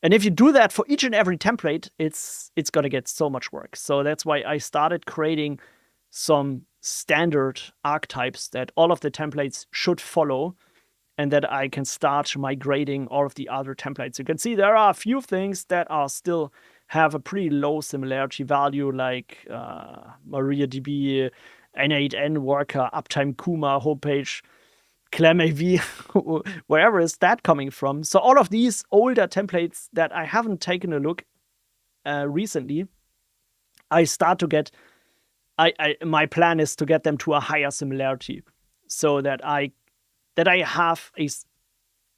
And if you do that for each and every template, it's gonna get so much work. So that's why I started creating some standard archetypes that all of the templates should follow, and that I can start migrating all of the other templates. You can see there are a few things that are still have a pretty low similarity value, like MariaDB, N8N worker, Uptime Kuma, homepage, ClamAV, wherever is that coming from? So all of these older templates that I haven't taken a look recently, I start to get. My plan is to get them to a higher similarity, so that I have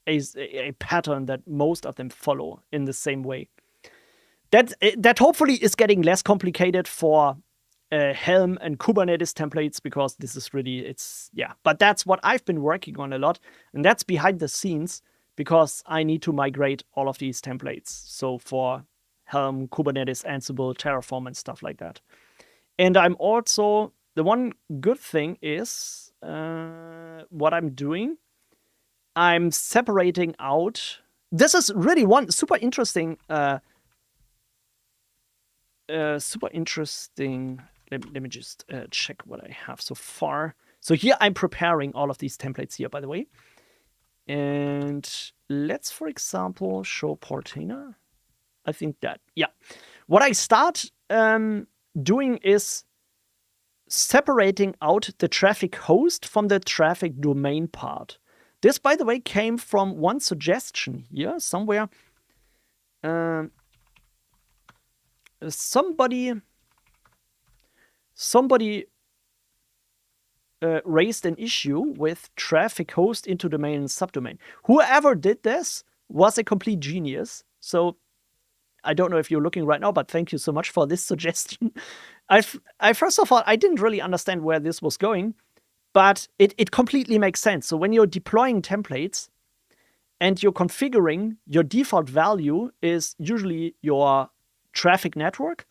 a pattern that most of them follow in the same way. That hopefully is getting less complicated for Helm and Kubernetes templates, because this is really, but that's what I've been working on a lot, and that's behind the scenes, because I need to migrate all of these templates. So for Helm, Kubernetes, Ansible, Terraform, and stuff like that. And I'm also, the one good thing is what I'm doing, I'm separating out. This is really one super interesting. Let me just check what I have so far. So here I'm preparing all of these templates here, by the way. And let's, for example, show Portainer. I think that, yeah. What I start doing is separating out the traffic host from the traffic domain part. This, by the way, came from one suggestion here somewhere. Somebody raised an issue with traffic host into domain and subdomain. Whoever did this was a complete genius. So I don't know if you're looking right now, but thank you so much for this suggestion. I first of all, I didn't really understand where this was going, but it completely makes sense. So when you're deploying templates and you're configuring, your default value is usually your traffic network,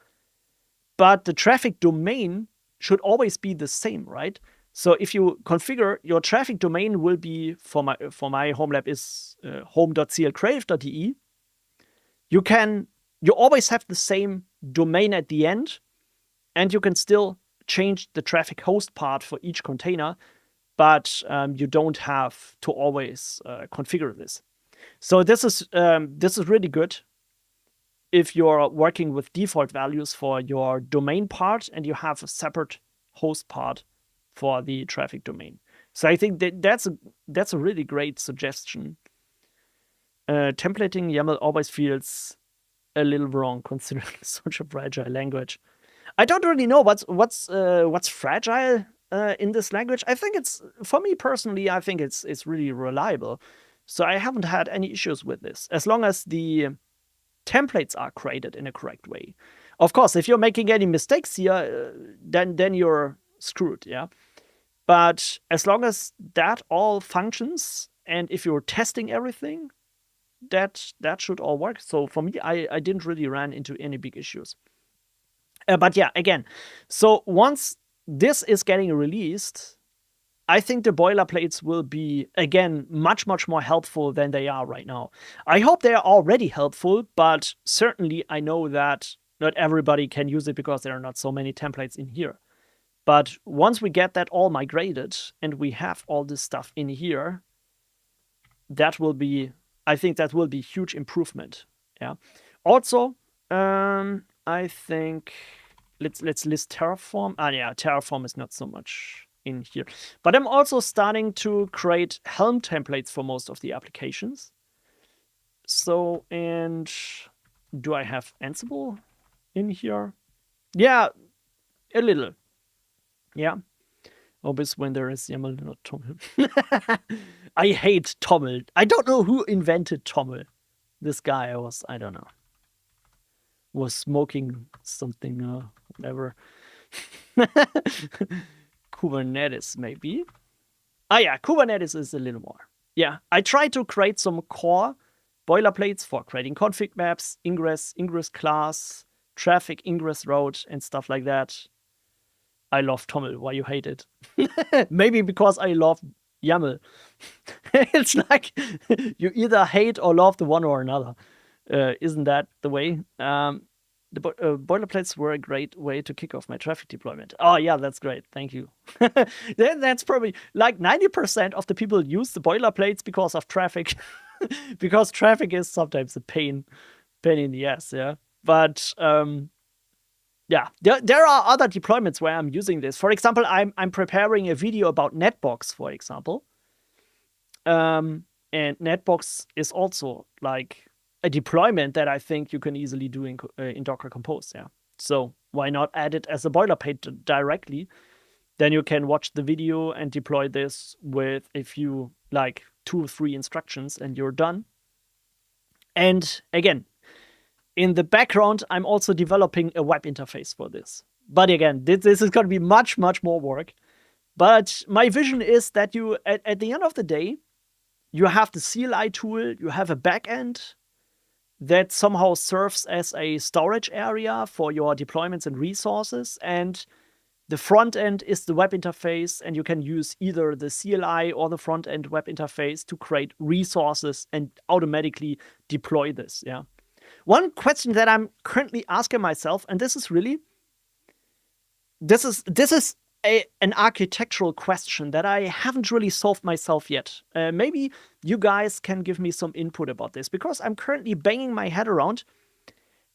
but the traffic domain should always be the same, right? So if you configure, your traffic domain will be, for my HomeLab is home.clcrave.de. You always have the same domain at the end, and you can still change the traffic host part for each container, but you don't have to always configure this. So this is really good if you're working with default values for your domain part and you have a separate host part for the traffic domain. So I think that's a really great suggestion. Templating YAML always feels a little wrong considering such a fragile language. I don't really know what's fragile in this language. I think it's, for me personally, I think it's really reliable. So I haven't had any issues with this, as long as the templates are created in a correct way. Of course, if you're making any mistakes here, then you're screwed, yeah? But as long as that all functions, and if you're testing everything, that should all work. So for me, I didn't really run into any big issues. But yeah, again, so once this is getting released, I think the boilerplates will be, again, much, much more helpful than they are right now. I hope they are already helpful, but certainly I know that not everybody can use it because there are not so many templates in here. But once we get that all migrated and we have all this stuff in here, that will be, I think that will be huge improvement. Yeah. Also, I think let's list Terraform. Yeah, Terraform is not so much in here. But I'm also starting to create Helm templates for most of the applications. So, and do I have Ansible in here? Yeah, a little. Yeah. Always when there is YAML, not TOML. I hate TOML. I don't know who invented TOML. This guy was, I don't know, was smoking something, whatever. Kubernetes, maybe. Ah, yeah, Kubernetes is a little more. Yeah, I tried to create some core boilerplates for creating config maps, ingress class, traffic ingress route, and stuff like that. I love TOML. Why you hate it? Maybe because I love YAML. It's like you either hate or love the one or another. Isn't that the way? The boilerplates were a great way to kick off my traffic deployment. Oh, yeah, that's great. Thank you. That's probably like 90% of the people use the boilerplates because of traffic. Because traffic is sometimes a pain in the ass, yeah. But yeah, there are other deployments where I'm using this. For example, I'm preparing a video about Netbox, for example. And Netbox is also like a deployment that I think you can easily do in Docker Compose. Yeah. So why not add it as a boilerplate directly? Then you can watch the video and deploy this with a few, like 2 or 3 instructions, and you're done. And again, in the background, I'm also developing a web interface for this. But again, this is going to be much, much more work. But my vision is that you, at the end of the day, you have the CLI tool, you have a backend that somehow serves as a storage area for your deployments and resources. And the front end is the web interface, and you can use either the CLI or the front end web interface to create resources and automatically deploy this. Yeah. One question that I'm currently asking myself, and this is an architectural question that I haven't really solved myself yet. Maybe you guys can give me some input about this, because I'm currently banging my head around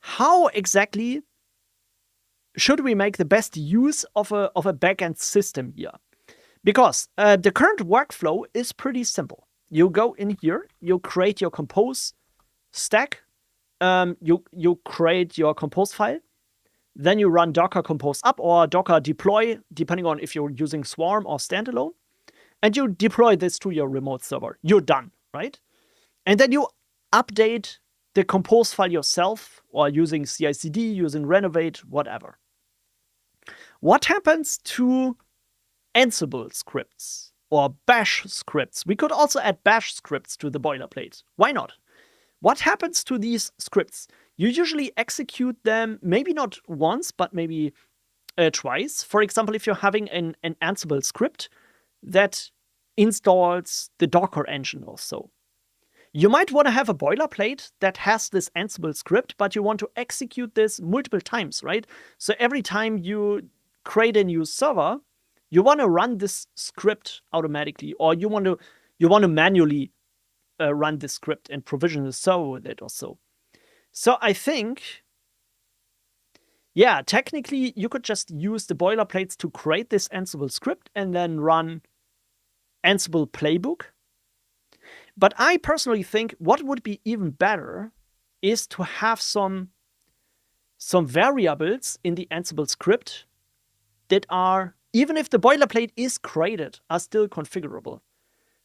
how exactly should we make the best use of a backend system here. Because the current workflow is pretty simple. You go in here, you create your compose stack, you create your compose file, then you run Docker compose up or Docker deploy, depending on if you're using Swarm or standalone, and you deploy this to your remote server. You're done, right? And then you update the compose file yourself, or using CI/CD, using Renovate, whatever. What happens to Ansible scripts or Bash scripts? We could also add Bash scripts to the boilerplate. Why not? What happens to these scripts? You usually execute them, maybe not once, but maybe twice. For example, if you're having an Ansible script that installs the Docker engine or so, you might want to have a boilerplate that has this Ansible script, but you want to execute this multiple times, right? So every time you create a new server, you want to run this script automatically, or you want to manually run this script and provision the server with it or so. So I think, yeah, technically you could just use the boilerplates to create this Ansible script and then run Ansible playbook. But I personally think what would be even better is to have some variables in the Ansible script that are, even if the boilerplate is created, are still configurable.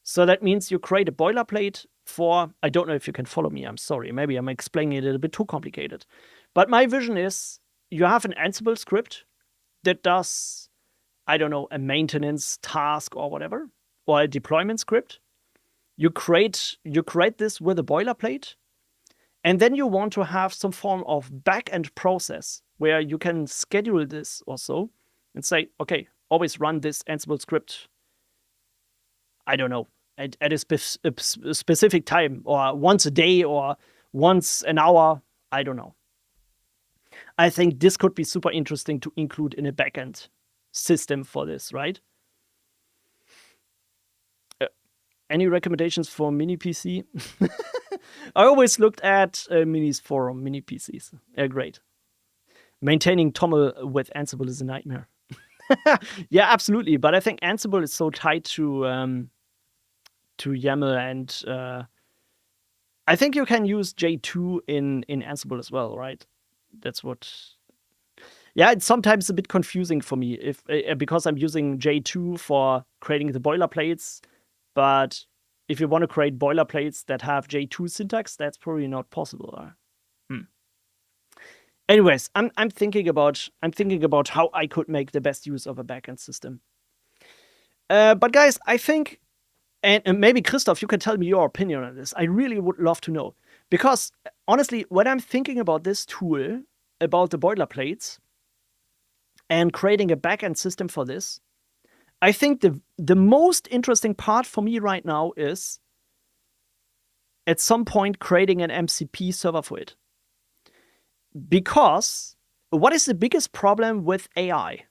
So that means you create a boilerplate for, I don't know if you can follow me, I'm sorry, maybe I'm explaining it a little bit too complicated. But my vision is you have an Ansible script that does, I don't know, a maintenance task or whatever, or a deployment script. You create this with a boilerplate, and then you want to have some form of back-end process where you can schedule this or so and say, okay, always run this Ansible script, I don't know, at a specific time, or once a day, or once an hour, I don't know. I think this could be super interesting to include in a backend system for this, right? Any recommendations for mini PC? I always looked at Minis forum, mini PCs. Great. Maintaining TOML with Ansible is a nightmare. Yeah, absolutely. But I think Ansible is so tied to YAML, and I think you can use J2 in Ansible as well, right? That's what. Yeah, it's sometimes a bit confusing for me because I'm using J2 for creating the boilerplates, but if you want to create boilerplates that have J2 syntax, that's probably not possible. Anyways, I'm thinking about how I could make the best use of a backend system. But guys, I think, and maybe Christoph, you can tell me your opinion on this. I really would love to know, because honestly, when I'm thinking about this tool, about the boilerplates, and creating a backend system for this, I think the most interesting part for me right now is at some point creating an MCP server for it. Because what is the biggest problem with AI?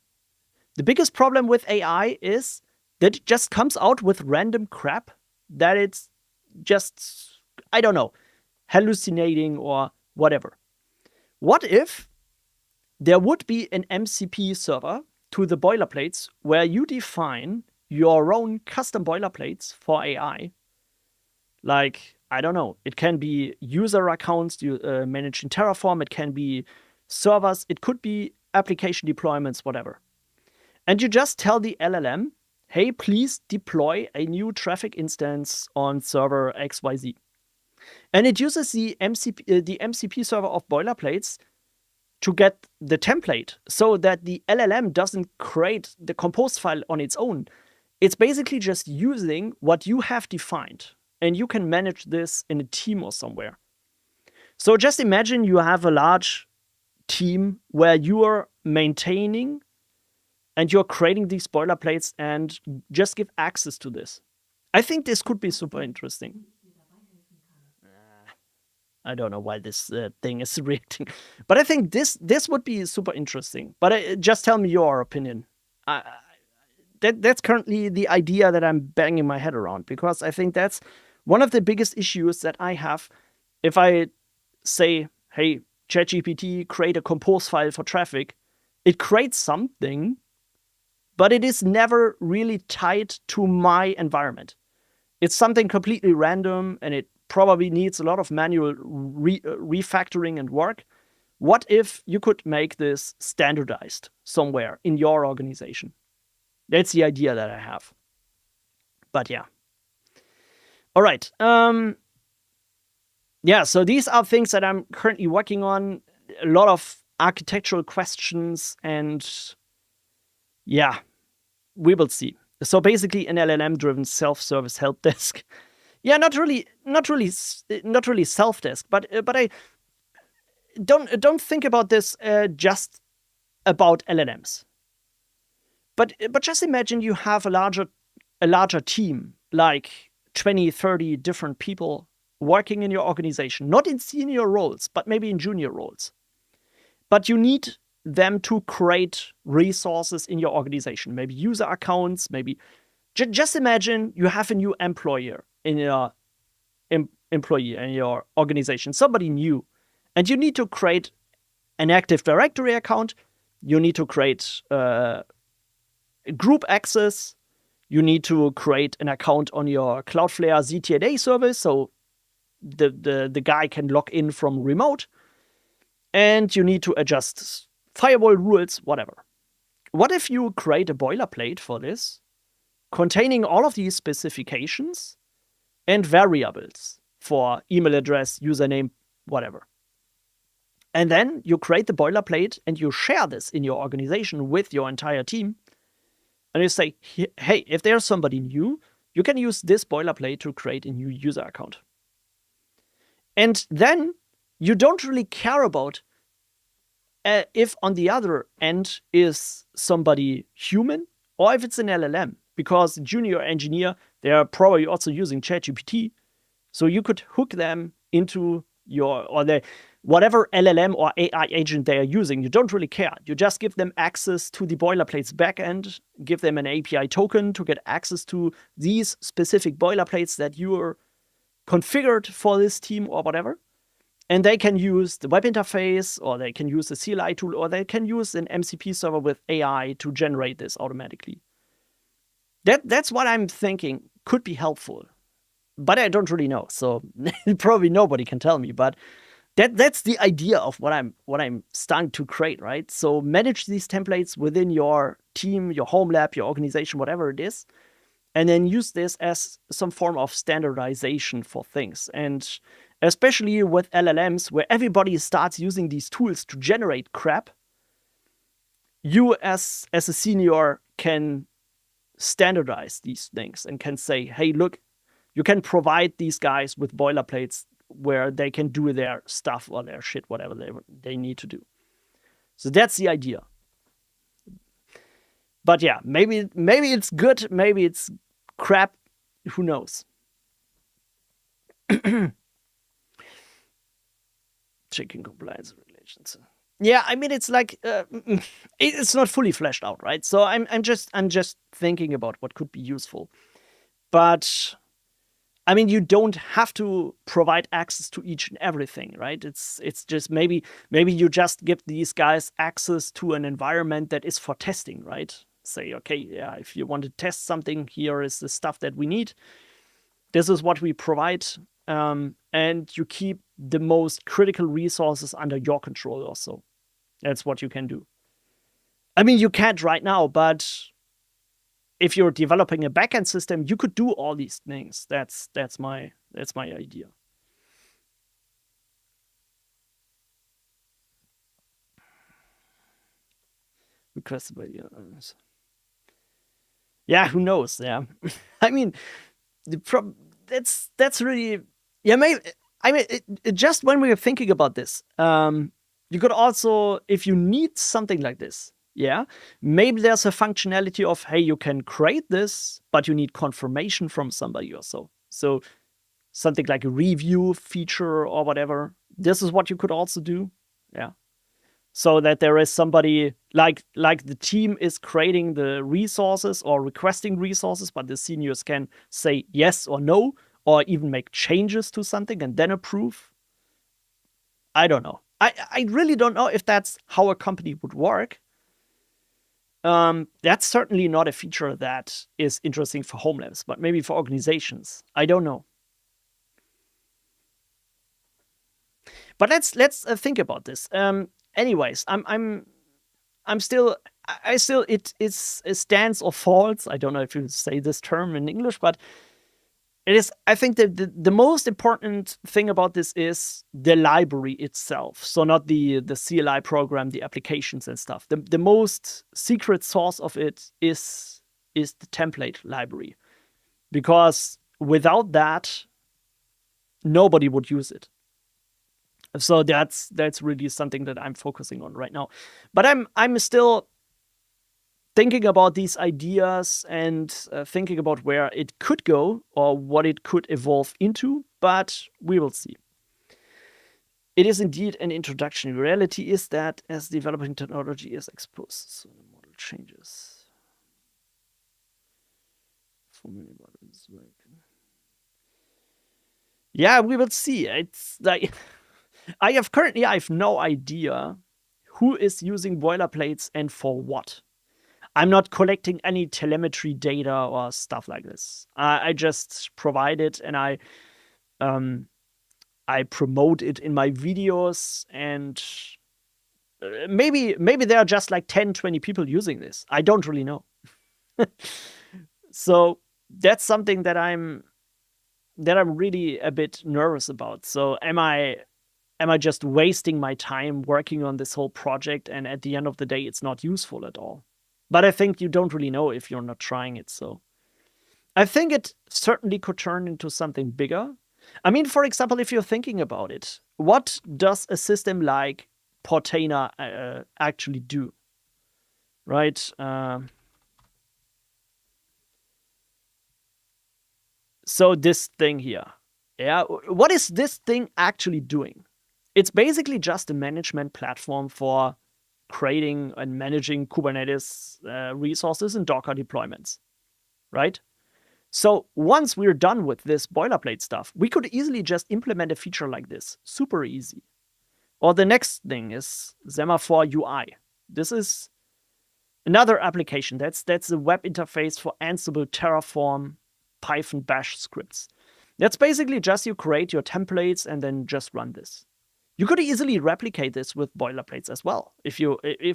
The biggest problem with AI is that it just comes out with random crap, that it's just, I don't know, hallucinating or whatever. What if there would be an MCP server to the boilerplates where you define your own custom boilerplates for AI? Like, I don't know, it can be user accounts you manage in Terraform, it can be servers, it could be application deployments, whatever. And you just tell the LLM, hey, please deploy a new traffic instance on server XYZ. And it uses the MCP server of boilerplates to get the template so that the LLM doesn't create the compose file on its own. It's basically just using what you have defined, and you can manage this in a team or somewhere. So just imagine you have a large team where you are maintaining and you're creating these boilerplates and just give access to this. I think this could be super interesting. I don't know why this thing is reacting, but I think this would be super interesting. But just tell me your opinion. That's currently the idea that I'm banging my head around, because I think that's one of the biggest issues that I have. If I say, hey, ChatGPT, create a compose file for traffic, it creates something, but it is never really tied to my environment. It's something completely random, and it probably needs a lot of manual refactoring and work. What if you could make this standardized somewhere in your organization? That's the idea that I have. But yeah. All right. Yeah, so these are things that I'm currently working on. A lot of architectural questions, and yeah, we will see. So basically an LLM-driven self-service help desk. Yeah, not really self-desk, but I don't think about this just about LLMs. But just imagine you have a larger team, like 20, 30 different people working in your organization, not in senior roles, but maybe in junior roles. But you need them to create resources in your organization, maybe user accounts, maybe just imagine you have a new employer in your employee in your organization, somebody new, and you need to create an Active Directory account. You need to create group access. You need to create an account on your Cloudflare ZTNA service, so the guy can log in from remote. And you need to adjust firewall rules, whatever. What if you create a boilerplate for this, containing all of these specifications and variables for email address, username, whatever? And then you create the boilerplate and you share this in your organization with your entire team. And you say, hey, if there's somebody new, you can use this boilerplate to create a new user account. And then you don't really care about if on the other end is somebody human or if it's an LLM, because junior engineer, they are probably also using ChatGPT. So you could hook them into whatever LLM or AI agent they are using. You don't really care. You just give them access to the boilerplates backend, give them an API token to get access to these specific boilerplates that you are configured for this team or whatever. And they can use the web interface, or they can use the CLI tool, or they can use an MCP server with AI to generate this automatically. That's what I'm thinking could be helpful. But I don't really know, so probably nobody can tell me. But that's the idea of what I'm starting to create, right? So manage these templates within your team, your HomeLab, your organization, whatever it is, and then use this as some form of standardization for things. And especially with LLMs, where everybody starts using these tools to generate crap, you as a senior can standardize these things and can say, hey, look, you can provide these guys with boilerplates where they can do their stuff or their shit, whatever they need to do. So that's the idea. But yeah, maybe it's good, maybe it's crap, who knows? Checking compliance regulations. Yeah, I mean, it's like it's not fully fleshed out, right? So I'm just thinking about what could be useful. But I mean, you don't have to provide access to each and everything, right? It's just maybe you just give these guys access to an environment that is for testing, right? Say, okay, yeah, if you want to test something, here is the stuff that we need. This is what we provide, and you keep the most critical resources under your control also. That's what you can do. I mean, you can't right now, but if you're developing a backend system, you could do all these things. That's my idea. Requested by the others. Yeah, who knows? Yeah, I mean, that's really, yeah. Maybe, I mean, just when we were thinking about this, you could also, if you need something like this, yeah, maybe there's a functionality of, hey, you can create this, but you need confirmation from somebody or so. So something like a review feature or whatever. This is what you could also do. Yeah. So that there is somebody like the team is creating the resources or requesting resources, but the seniors can say yes or no, or even make changes to something and then approve. I don't know. I really don't know if that's how a company would work. That's certainly not a feature that is interesting for HomeLabs, but maybe for organizations. I don't know. But let's think about this. Anyways, I'm still, it stands or falls. I don't know if you say this term in English, but it is, I think that the most important thing about this is the library itself. So not the CLI program, the applications and stuff. The most secret source of it is the template library. Because without that, nobody would use it. So that's really something that I'm focusing on right now. But I'm still thinking about these ideas and thinking about where it could go or what it could evolve into, but we will see. It is indeed an introduction. The reality is that as developing technology is exposed, so the model changes. Yeah, we will see. It's like I have no idea who is using boilerplates and for what. I'm not collecting any telemetry data or stuff like this. I just provide it and I promote it in my videos, and maybe there are just like 10, 20 people using this. I don't really know. So that's something that I'm really a bit nervous about. So am I just wasting my time working on this whole project, and at the end of the day, it's not useful at all? But I think you don't really know if you're not trying it. So I think it certainly could turn into something bigger. I mean, for example, if you're thinking about it, what does a system like Portainer actually do? Right? So this thing here. Yeah, what is this thing actually doing? It's basically just a management platform for creating and managing Kubernetes resources and Docker deployments, right? So once we're done with this boilerplate stuff, we could easily just implement a feature like this. Super easy. Or the next thing is Semaphore UI. This is another application. That's a web interface for Ansible, Terraform, Python, Bash scripts. That's basically just you create your templates and then just run this. You could easily replicate this with boilerplates as well. If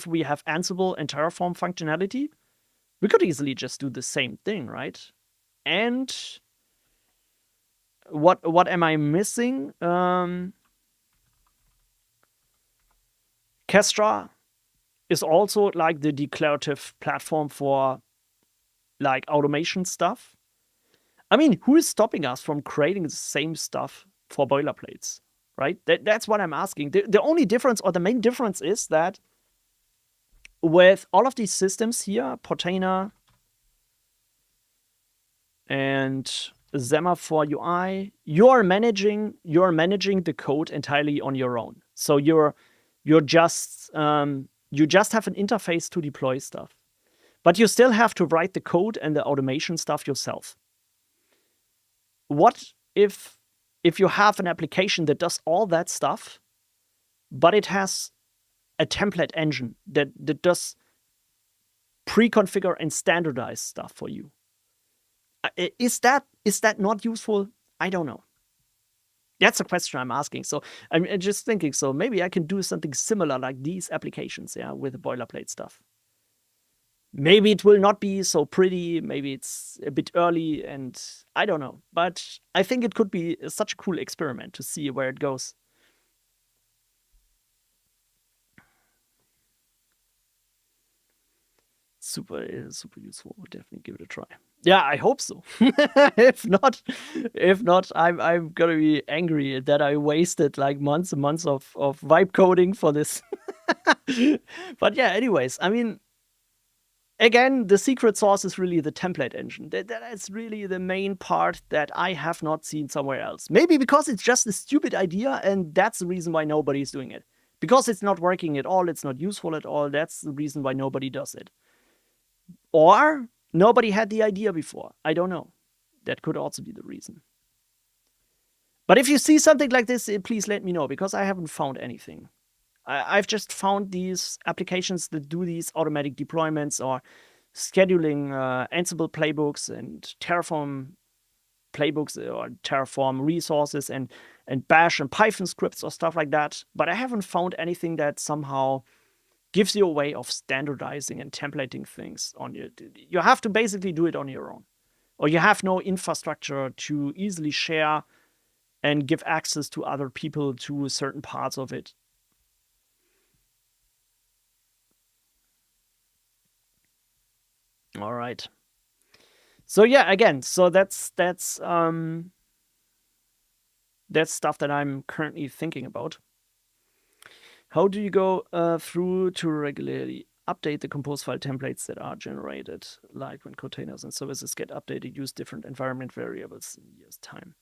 we have Ansible and Terraform functionality, we could easily just do the same thing, right? And what am I missing? Kestra is also like the declarative platform for like automation stuff. I mean, who is stopping us from creating the same stuff for boilerplates, right? That's what I'm asking. The only difference, or the main difference, is that with all of these systems here, Portainer and Semaphore UI, you're managing the code entirely on your own. So you just have an interface to deploy stuff, but you still have to write the code and the automation stuff yourself. What if you have an application that does all that stuff, but it has a template engine that does pre-configure and standardize stuff for you? Is that not useful? I don't know. That's a question I'm asking. So I'm just thinking, so maybe I can do something similar like these applications, yeah, with the boilerplate stuff. Maybe it will not be so pretty, maybe it's a bit early, and I don't know. But I think it could be such a cool experiment to see where it goes. Super useful. We'll definitely give it a try. Yeah, I hope so. If not, I'm gonna be angry that I wasted like months and months of vibe coding for this. But yeah, anyways, I mean, again, the secret sauce is really the template engine. That's really the main part that I have not seen somewhere else. Maybe because it's just a stupid idea, and that's the reason why nobody's doing it. Because it's not working at all, it's not useful at all, that's the reason why nobody does it. Or nobody had the idea before. I don't know. That could also be the reason. But if you see something like this, please let me know, because I haven't found anything. I've just found these applications that do these automatic deployments or scheduling Ansible playbooks and Terraform playbooks or Terraform resources and Bash and Python scripts or stuff like that. But I haven't found anything that somehow gives you a way of standardizing and templating things on you. You have to basically do it on your own. Or you have no infrastructure to easily share and give access to other people to certain parts of it. All right. So yeah, again, so that's stuff that I'm currently thinking about. How do you go through to regularly update the compose file templates that are generated, like when containers and services get updated, use different environment variables in years' time?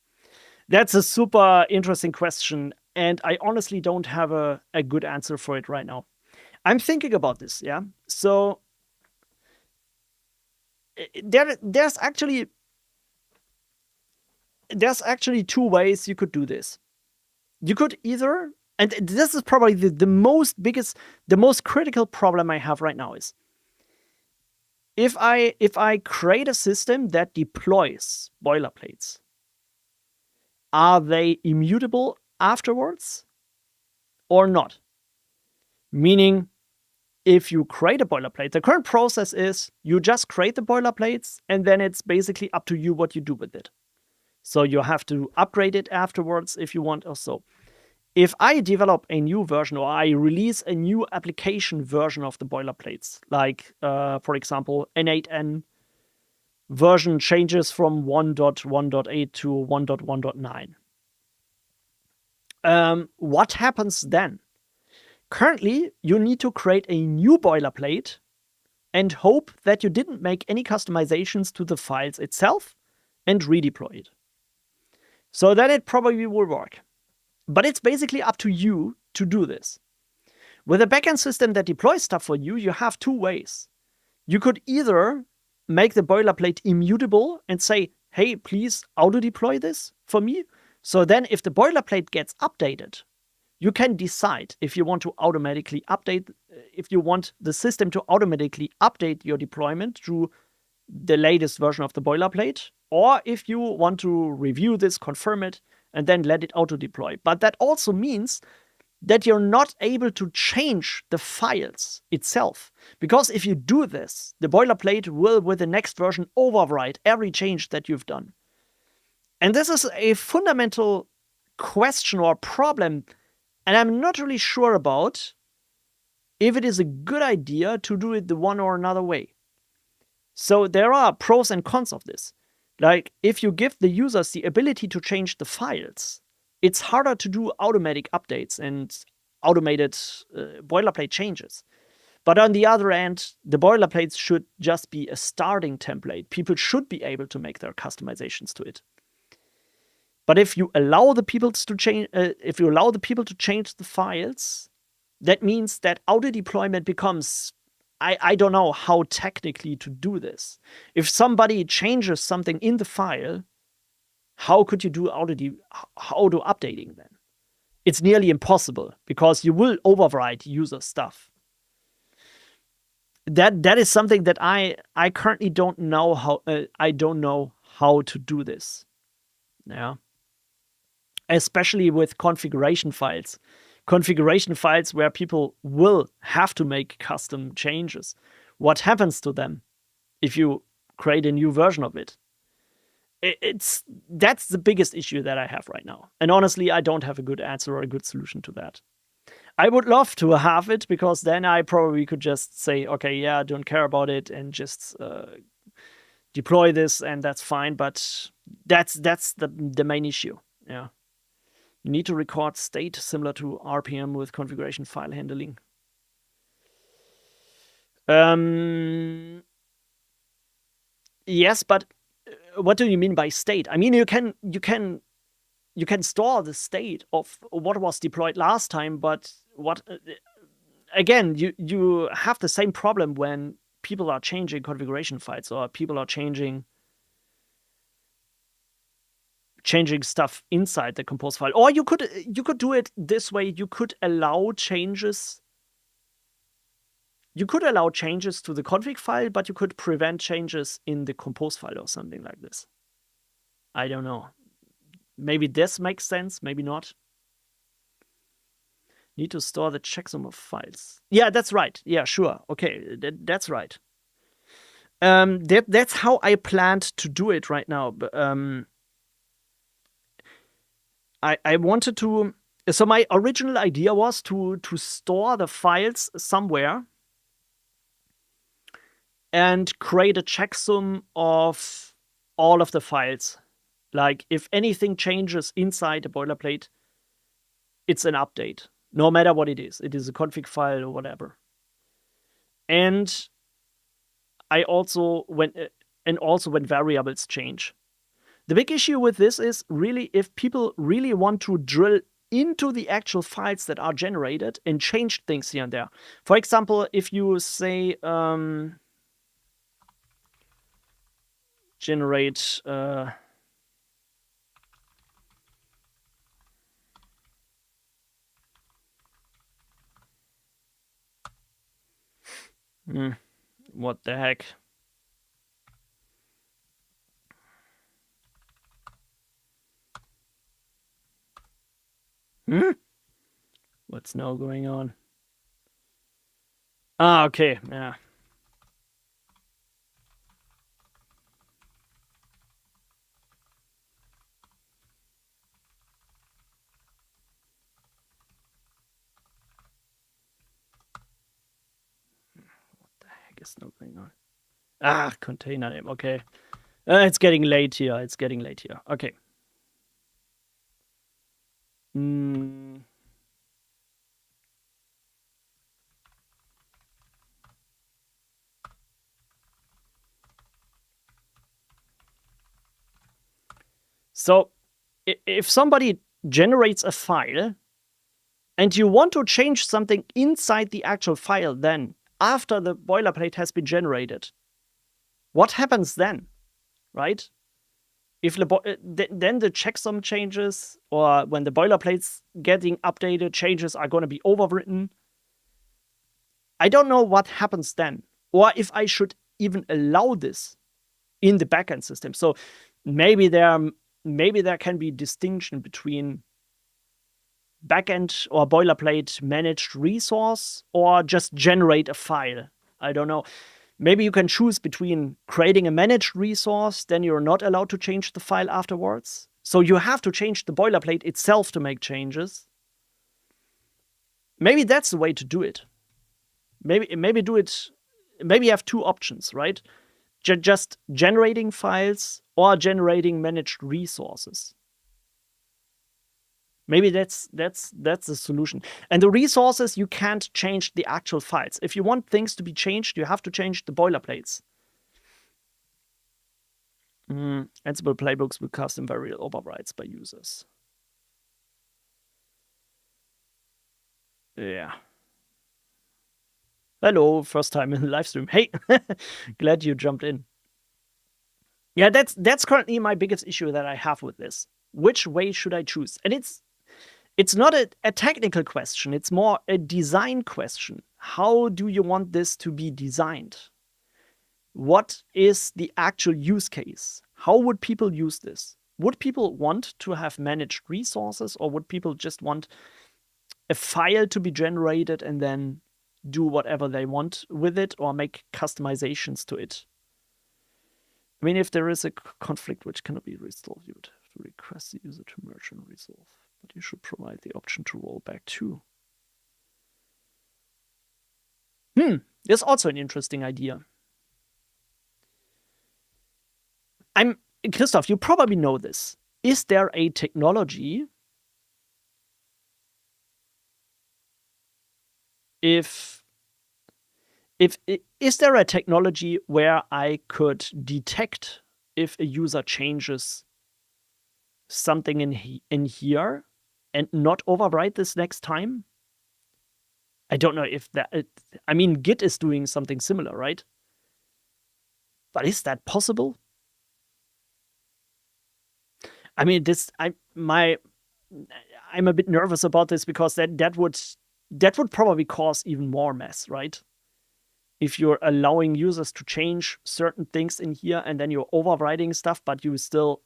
That's a super interesting question, and I honestly don't have a good answer for it right now. I'm thinking about this, yeah? So there's actually two ways you could do this. You could either, and this is probably the most critical problem I have right now, is if I create a system that deploys boilerplates, are they immutable afterwards or not? Meaning, if you create a boilerplate, the current process is you just create the boilerplates, and then it's basically up to you what you do with it. So you have to upgrade it afterwards if you want or so. If I develop a new version, or I release a new application version of the boilerplates, like, for example, N8N version changes from 1.1.8 to 1.1.9, what happens then? Currently, you need to create a new boilerplate and hope that you didn't make any customizations to the files itself and redeploy it. So then it probably will work. But it's basically up to you to do this. With a backend system that deploys stuff for you, you have two ways. You could either make the boilerplate immutable and say, hey, please auto-deploy this for me. So then if the boilerplate gets updated, you can decide if you want to automatically update, if you want the system to automatically update your deployment to the latest version of the boilerplate, or if you want to review this, confirm it, and then let it auto-deploy. But that also means that you're not able to change the files itself. Because if you do this, the boilerplate will, with the next version, override every change that you've done. And this is a fundamental question or problem, and I'm not really sure about if it is a good idea to do it the one or another way. So there are pros and cons of this. Like, if you give the users the ability to change the files, it's harder to do automatic updates and automated boilerplate changes. But on the other hand, the boilerplates should just be a starting template. People should be able to make their customizations to it. But if you allow the people to change, the files, that means that auto deployment becomes, I don't know how technically to do this. If somebody changes something in the file, how could you do auto updating then? It's nearly impossible because you will overwrite user stuff. That is something that I currently don't know how. I don't know how to do this. Yeah. Especially with configuration files where people will have to make custom changes. What happens to them if you create a new version of it? That's the biggest issue that I have right now. And honestly, I don't have a good answer or a good solution to that. I would love to have it, because then I probably could just say, okay, yeah, I don't care about it and just deploy this, and that's fine. But that's the main issue. Yeah. You need to record state similar to RPM with configuration file handling. Yes, but what do you mean by state? I mean, you can store the state of what was deployed last time, but what again, you have the same problem when people are changing configuration files or people are changing stuff inside the compose file. Or you could do it this way. You could allow changes. You could allow changes to the config file, but you could prevent changes in the compose file or something like this. I don't know. Maybe this makes sense, maybe not. Need to store the checksum of files. Yeah, that's right. Yeah, sure. Okay, that's right. That's how I planned to do it right now. But, I wanted to. So my original idea was to store the files somewhere and create a checksum of all of the files. Like, if anything changes inside the boilerplate, it's an update, no matter what it is. It is a config file or whatever. And also when variables change. The big issue with this is really if people really want to drill into the actual files that are generated and change things here and there. For example, if you say generate what the heck? What's now going on? Ah, okay, yeah. What the heck is now going on? Ah, container name, okay. It's getting late here. Okay. So, if somebody generates a file and you want to change something inside the actual file, then after the boilerplate has been generated, what happens then, right? If then the checksum changes, or when the boilerplate's getting updated, changes are going to be overwritten. I don't know what happens then, or if I should even allow this in the backend system. So maybe there can be distinction between backend or boilerplate managed resource or just generate a file. I don't know. maybe you can choose between creating a managed resource, then you're not allowed to change the file afterwards. So you have to change the boilerplate itself to make changes. Maybe that's the way to do it. Maybe do it. Maybe you have two options, right? Just generating files or generating managed resources. Maybe that's the solution. And the resources, you can't change the actual files. If you want things to be changed, you have to change the boilerplates. Ansible playbooks with custom variable overrides by users. Yeah. Hello, first time in the live stream. Hey, glad you jumped in. Yeah, that's currently my biggest issue that I have with this. Which way should I choose? And it's not a technical question. It's more a design question. How do you want this to be designed? What is the actual use case? How would people use this? Would people want to have managed resources, or would people just want a file to be generated and then do whatever they want with it or make customizations to it? I mean, if there is a conflict which cannot be resolved, you would have to request the user to merge and resolve. But you should provide the option to roll back too. That's also an interesting idea. Christoph, you probably know this. Is there a technology is there a technology where I could detect if a user changes something in here and not overwrite this next time? I don't know if that. I mean, Git is doing something similar, right? But is that possible? I mean, I'm a bit nervous about this because that would probably cause even more mess, right? If you're allowing users to change certain things in here and then you're overriding stuff, but you still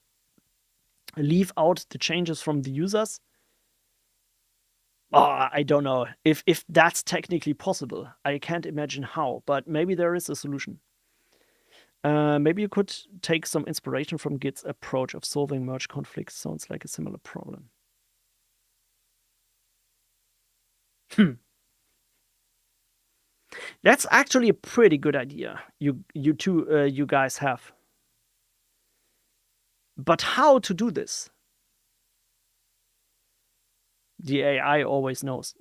leave out the changes from the users. Oh, I don't know if that's technically possible. I can't imagine how, but maybe there is a solution. Maybe you could take some inspiration from Git's approach of solving merge conflicts. Sounds like a similar problem. That's actually a pretty good idea. You guys have. But how to do this? The AI always knows.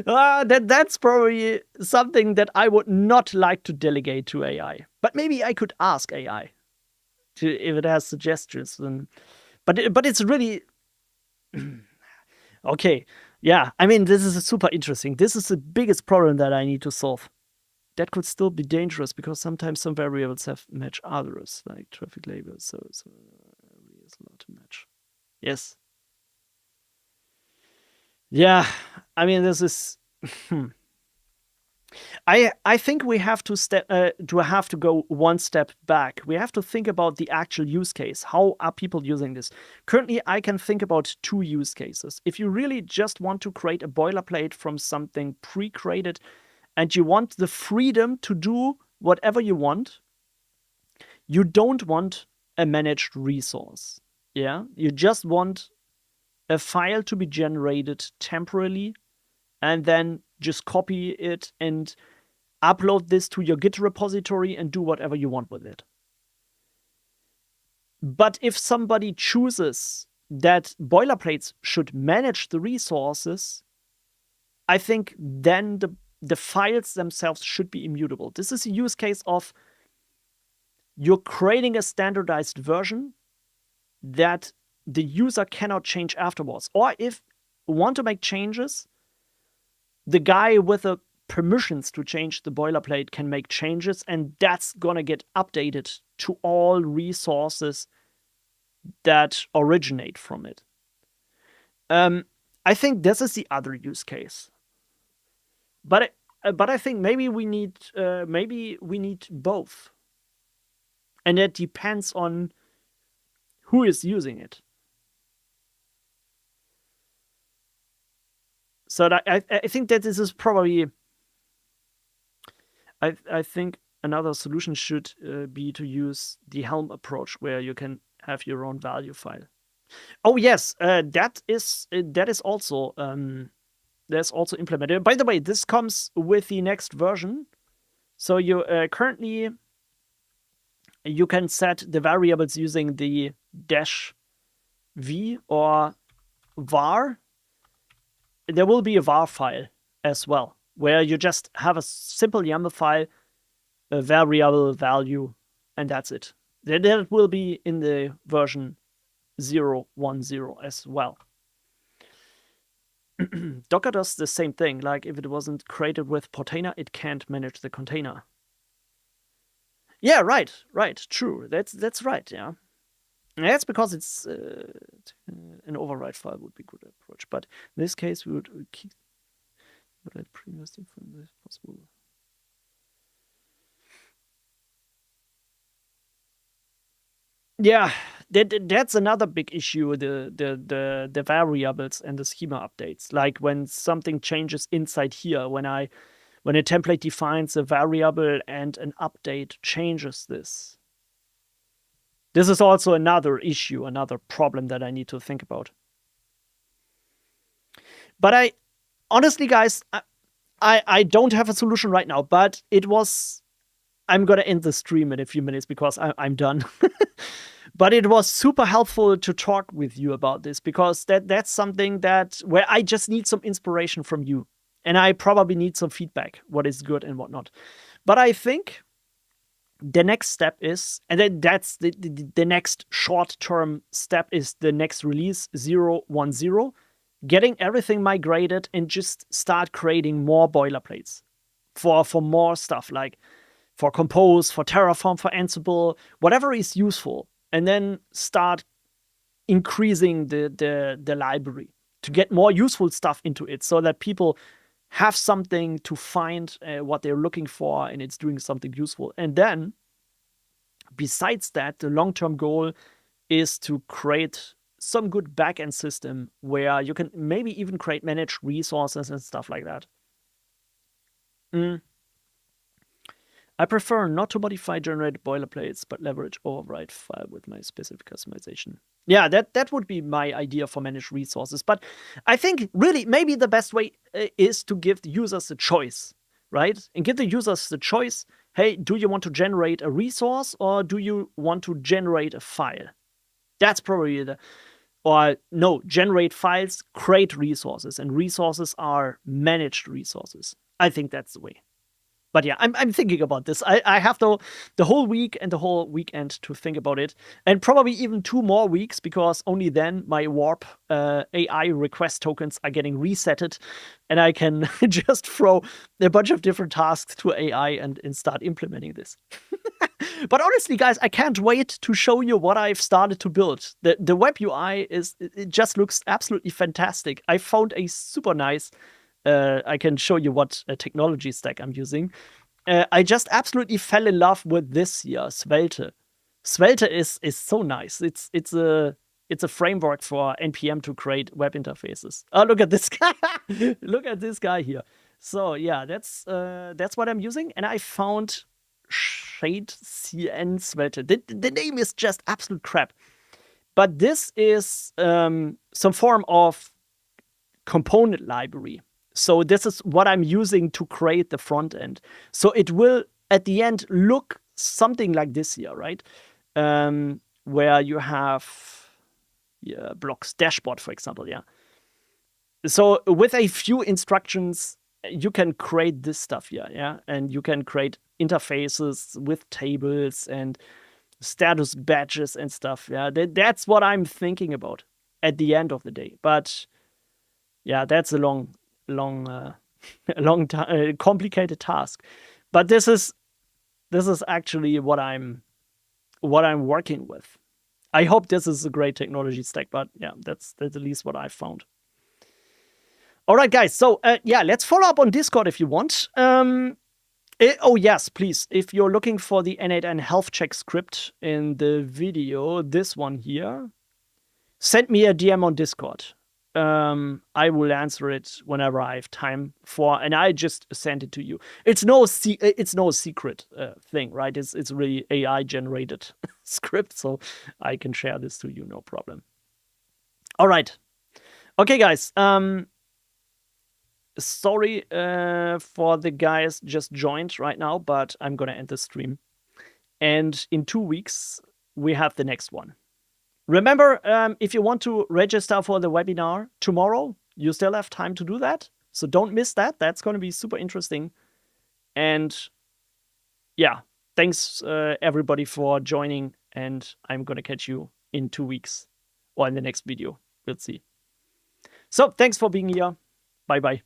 That's probably something that I would not like to delegate to AI. But maybe I could ask AI if it has suggestions. But it's really okay. Yeah, I mean, this is super interesting. This is the biggest problem that I need to solve. That could still be dangerous because sometimes some variables have match others, like traffic labels. So it's allowed to match. Yes. Yeah, I mean, this is. I think we have to go one step back. We have to think about the actual use case. How are people using this? Currently, I can think about two use cases. If you really just want to create a boilerplate from something pre-created and you want the freedom to do whatever you want, you don't want a managed resource. Yeah, you just want a file to be generated temporarily and then just copy it and upload this to your Git repository and do whatever you want with it. But if somebody chooses that boilerplates should manage the resources, I think then the files themselves should be immutable. This is a use case of you're creating a standardized version that the user cannot change afterwards. Or if you want to make changes, the guy with the permissions to change the boilerplate can make changes, and that's gonna get updated to all resources that originate from it. I think this is the other use case. But I think maybe we need both, and it depends on who is using it. So I think that this is probably. I think another solution should be to use the Helm approach, where you can have your own value file. Oh yes, that is also that's also implemented. By the way, this comes with the next version. So you currently you can set the variables using the -v or var. There will be a var file as well, where you just have a simple YAML file, a variable value, and that's it. That will be in the version 0.10 as well. Docker does the same thing. Like, if it wasn't created with Portainer, it can't manage the container. Yeah, right, true. That's right, yeah. That's because it's an override file would be a good approach. But in this case, we would keep what previously from this possible. Yeah, that's another big issue, the variables and the schema updates. Like, when something changes inside here, when a template defines a variable and an update changes this. This is also another issue, another problem that I need to think about. But honestly, guys, I don't have a solution right now, but I'm gonna end the stream in a few minutes because I'm done. But it was super helpful to talk with you about this, because that's something where I just need some inspiration from you. And I probably need some feedback, what is good and what not. But I think the next step is, and then that's the next short-term step, is the next release 0.10, getting everything migrated and just start creating more boilerplates for more stuff, like for Compose, for Terraform, for Ansible, whatever is useful, and then start increasing the library to get more useful stuff into it, so that people have something to find what they're looking for, and it's doing something useful. And then, besides that, the long-term goal is to create some good backend system where you can maybe even create managed resources and stuff like that. I prefer not to modify generated boilerplates, but leverage override file with my specific customization. Yeah, that would be my idea for managed resources. But I think really maybe the best way is to give the users a choice, right? And give the users the choice, hey, do you want to generate a resource, or do you want to generate a file? That's probably or no, generate files, create resources, and resources are managed resources. I think that's the way. But yeah, I'm thinking about this. I have the whole week and the whole weekend to think about it, and probably even 2 more weeks, because only then my Warp AI request tokens are getting resetted, and I can just throw a bunch of different tasks to AI and start implementing this. But honestly, guys, I can't wait to show you what I've started to build. The web UI it just looks absolutely fantastic. I found a super nice. I can show you what technology stack I'm using. I just absolutely fell in love with this here, Svelte. Svelte is so nice. It's a framework for NPM to create web interfaces. Oh, look at this guy! Look at this guy here. So yeah, that's what I'm using, and I found ShadeCN Svelte. The name is just absolute crap, but this is some form of component library. So this is what I'm using to create the front end. So it will, at the end, look something like this here, right? Where you have blocks, dashboard, for example, yeah. So with a few instructions, you can create this stuff here, yeah? And you can create interfaces with tables and status badges and stuff, yeah? That's what I'm thinking about at the end of the day. But yeah, that's a long, complicated task. But this is actually what I'm working with. I hope this is a great technology stack, but yeah, that's at least what I found. All right, guys. So yeah, let's follow up on Discord if you want. Oh yes, please. If you're looking for the N8N health check script in the video, this one here, send me a DM on Discord. I will answer it whenever I have time for, and I just sent it to you. It's no secret thing, right? It's really AI generated script, so I can share this to you, no problem. All right, okay, guys. Sorry for the guys just joined right now, but I'm gonna end the stream, and in 2 weeks we have the next one. Remember, if you want to register for the webinar tomorrow, you still have time to do that. So don't miss that. That's going to be super interesting. And yeah, thanks everybody for joining. And I'm going to catch you in 2 weeks or in the next video. We'll see. So thanks for being here. Bye-bye.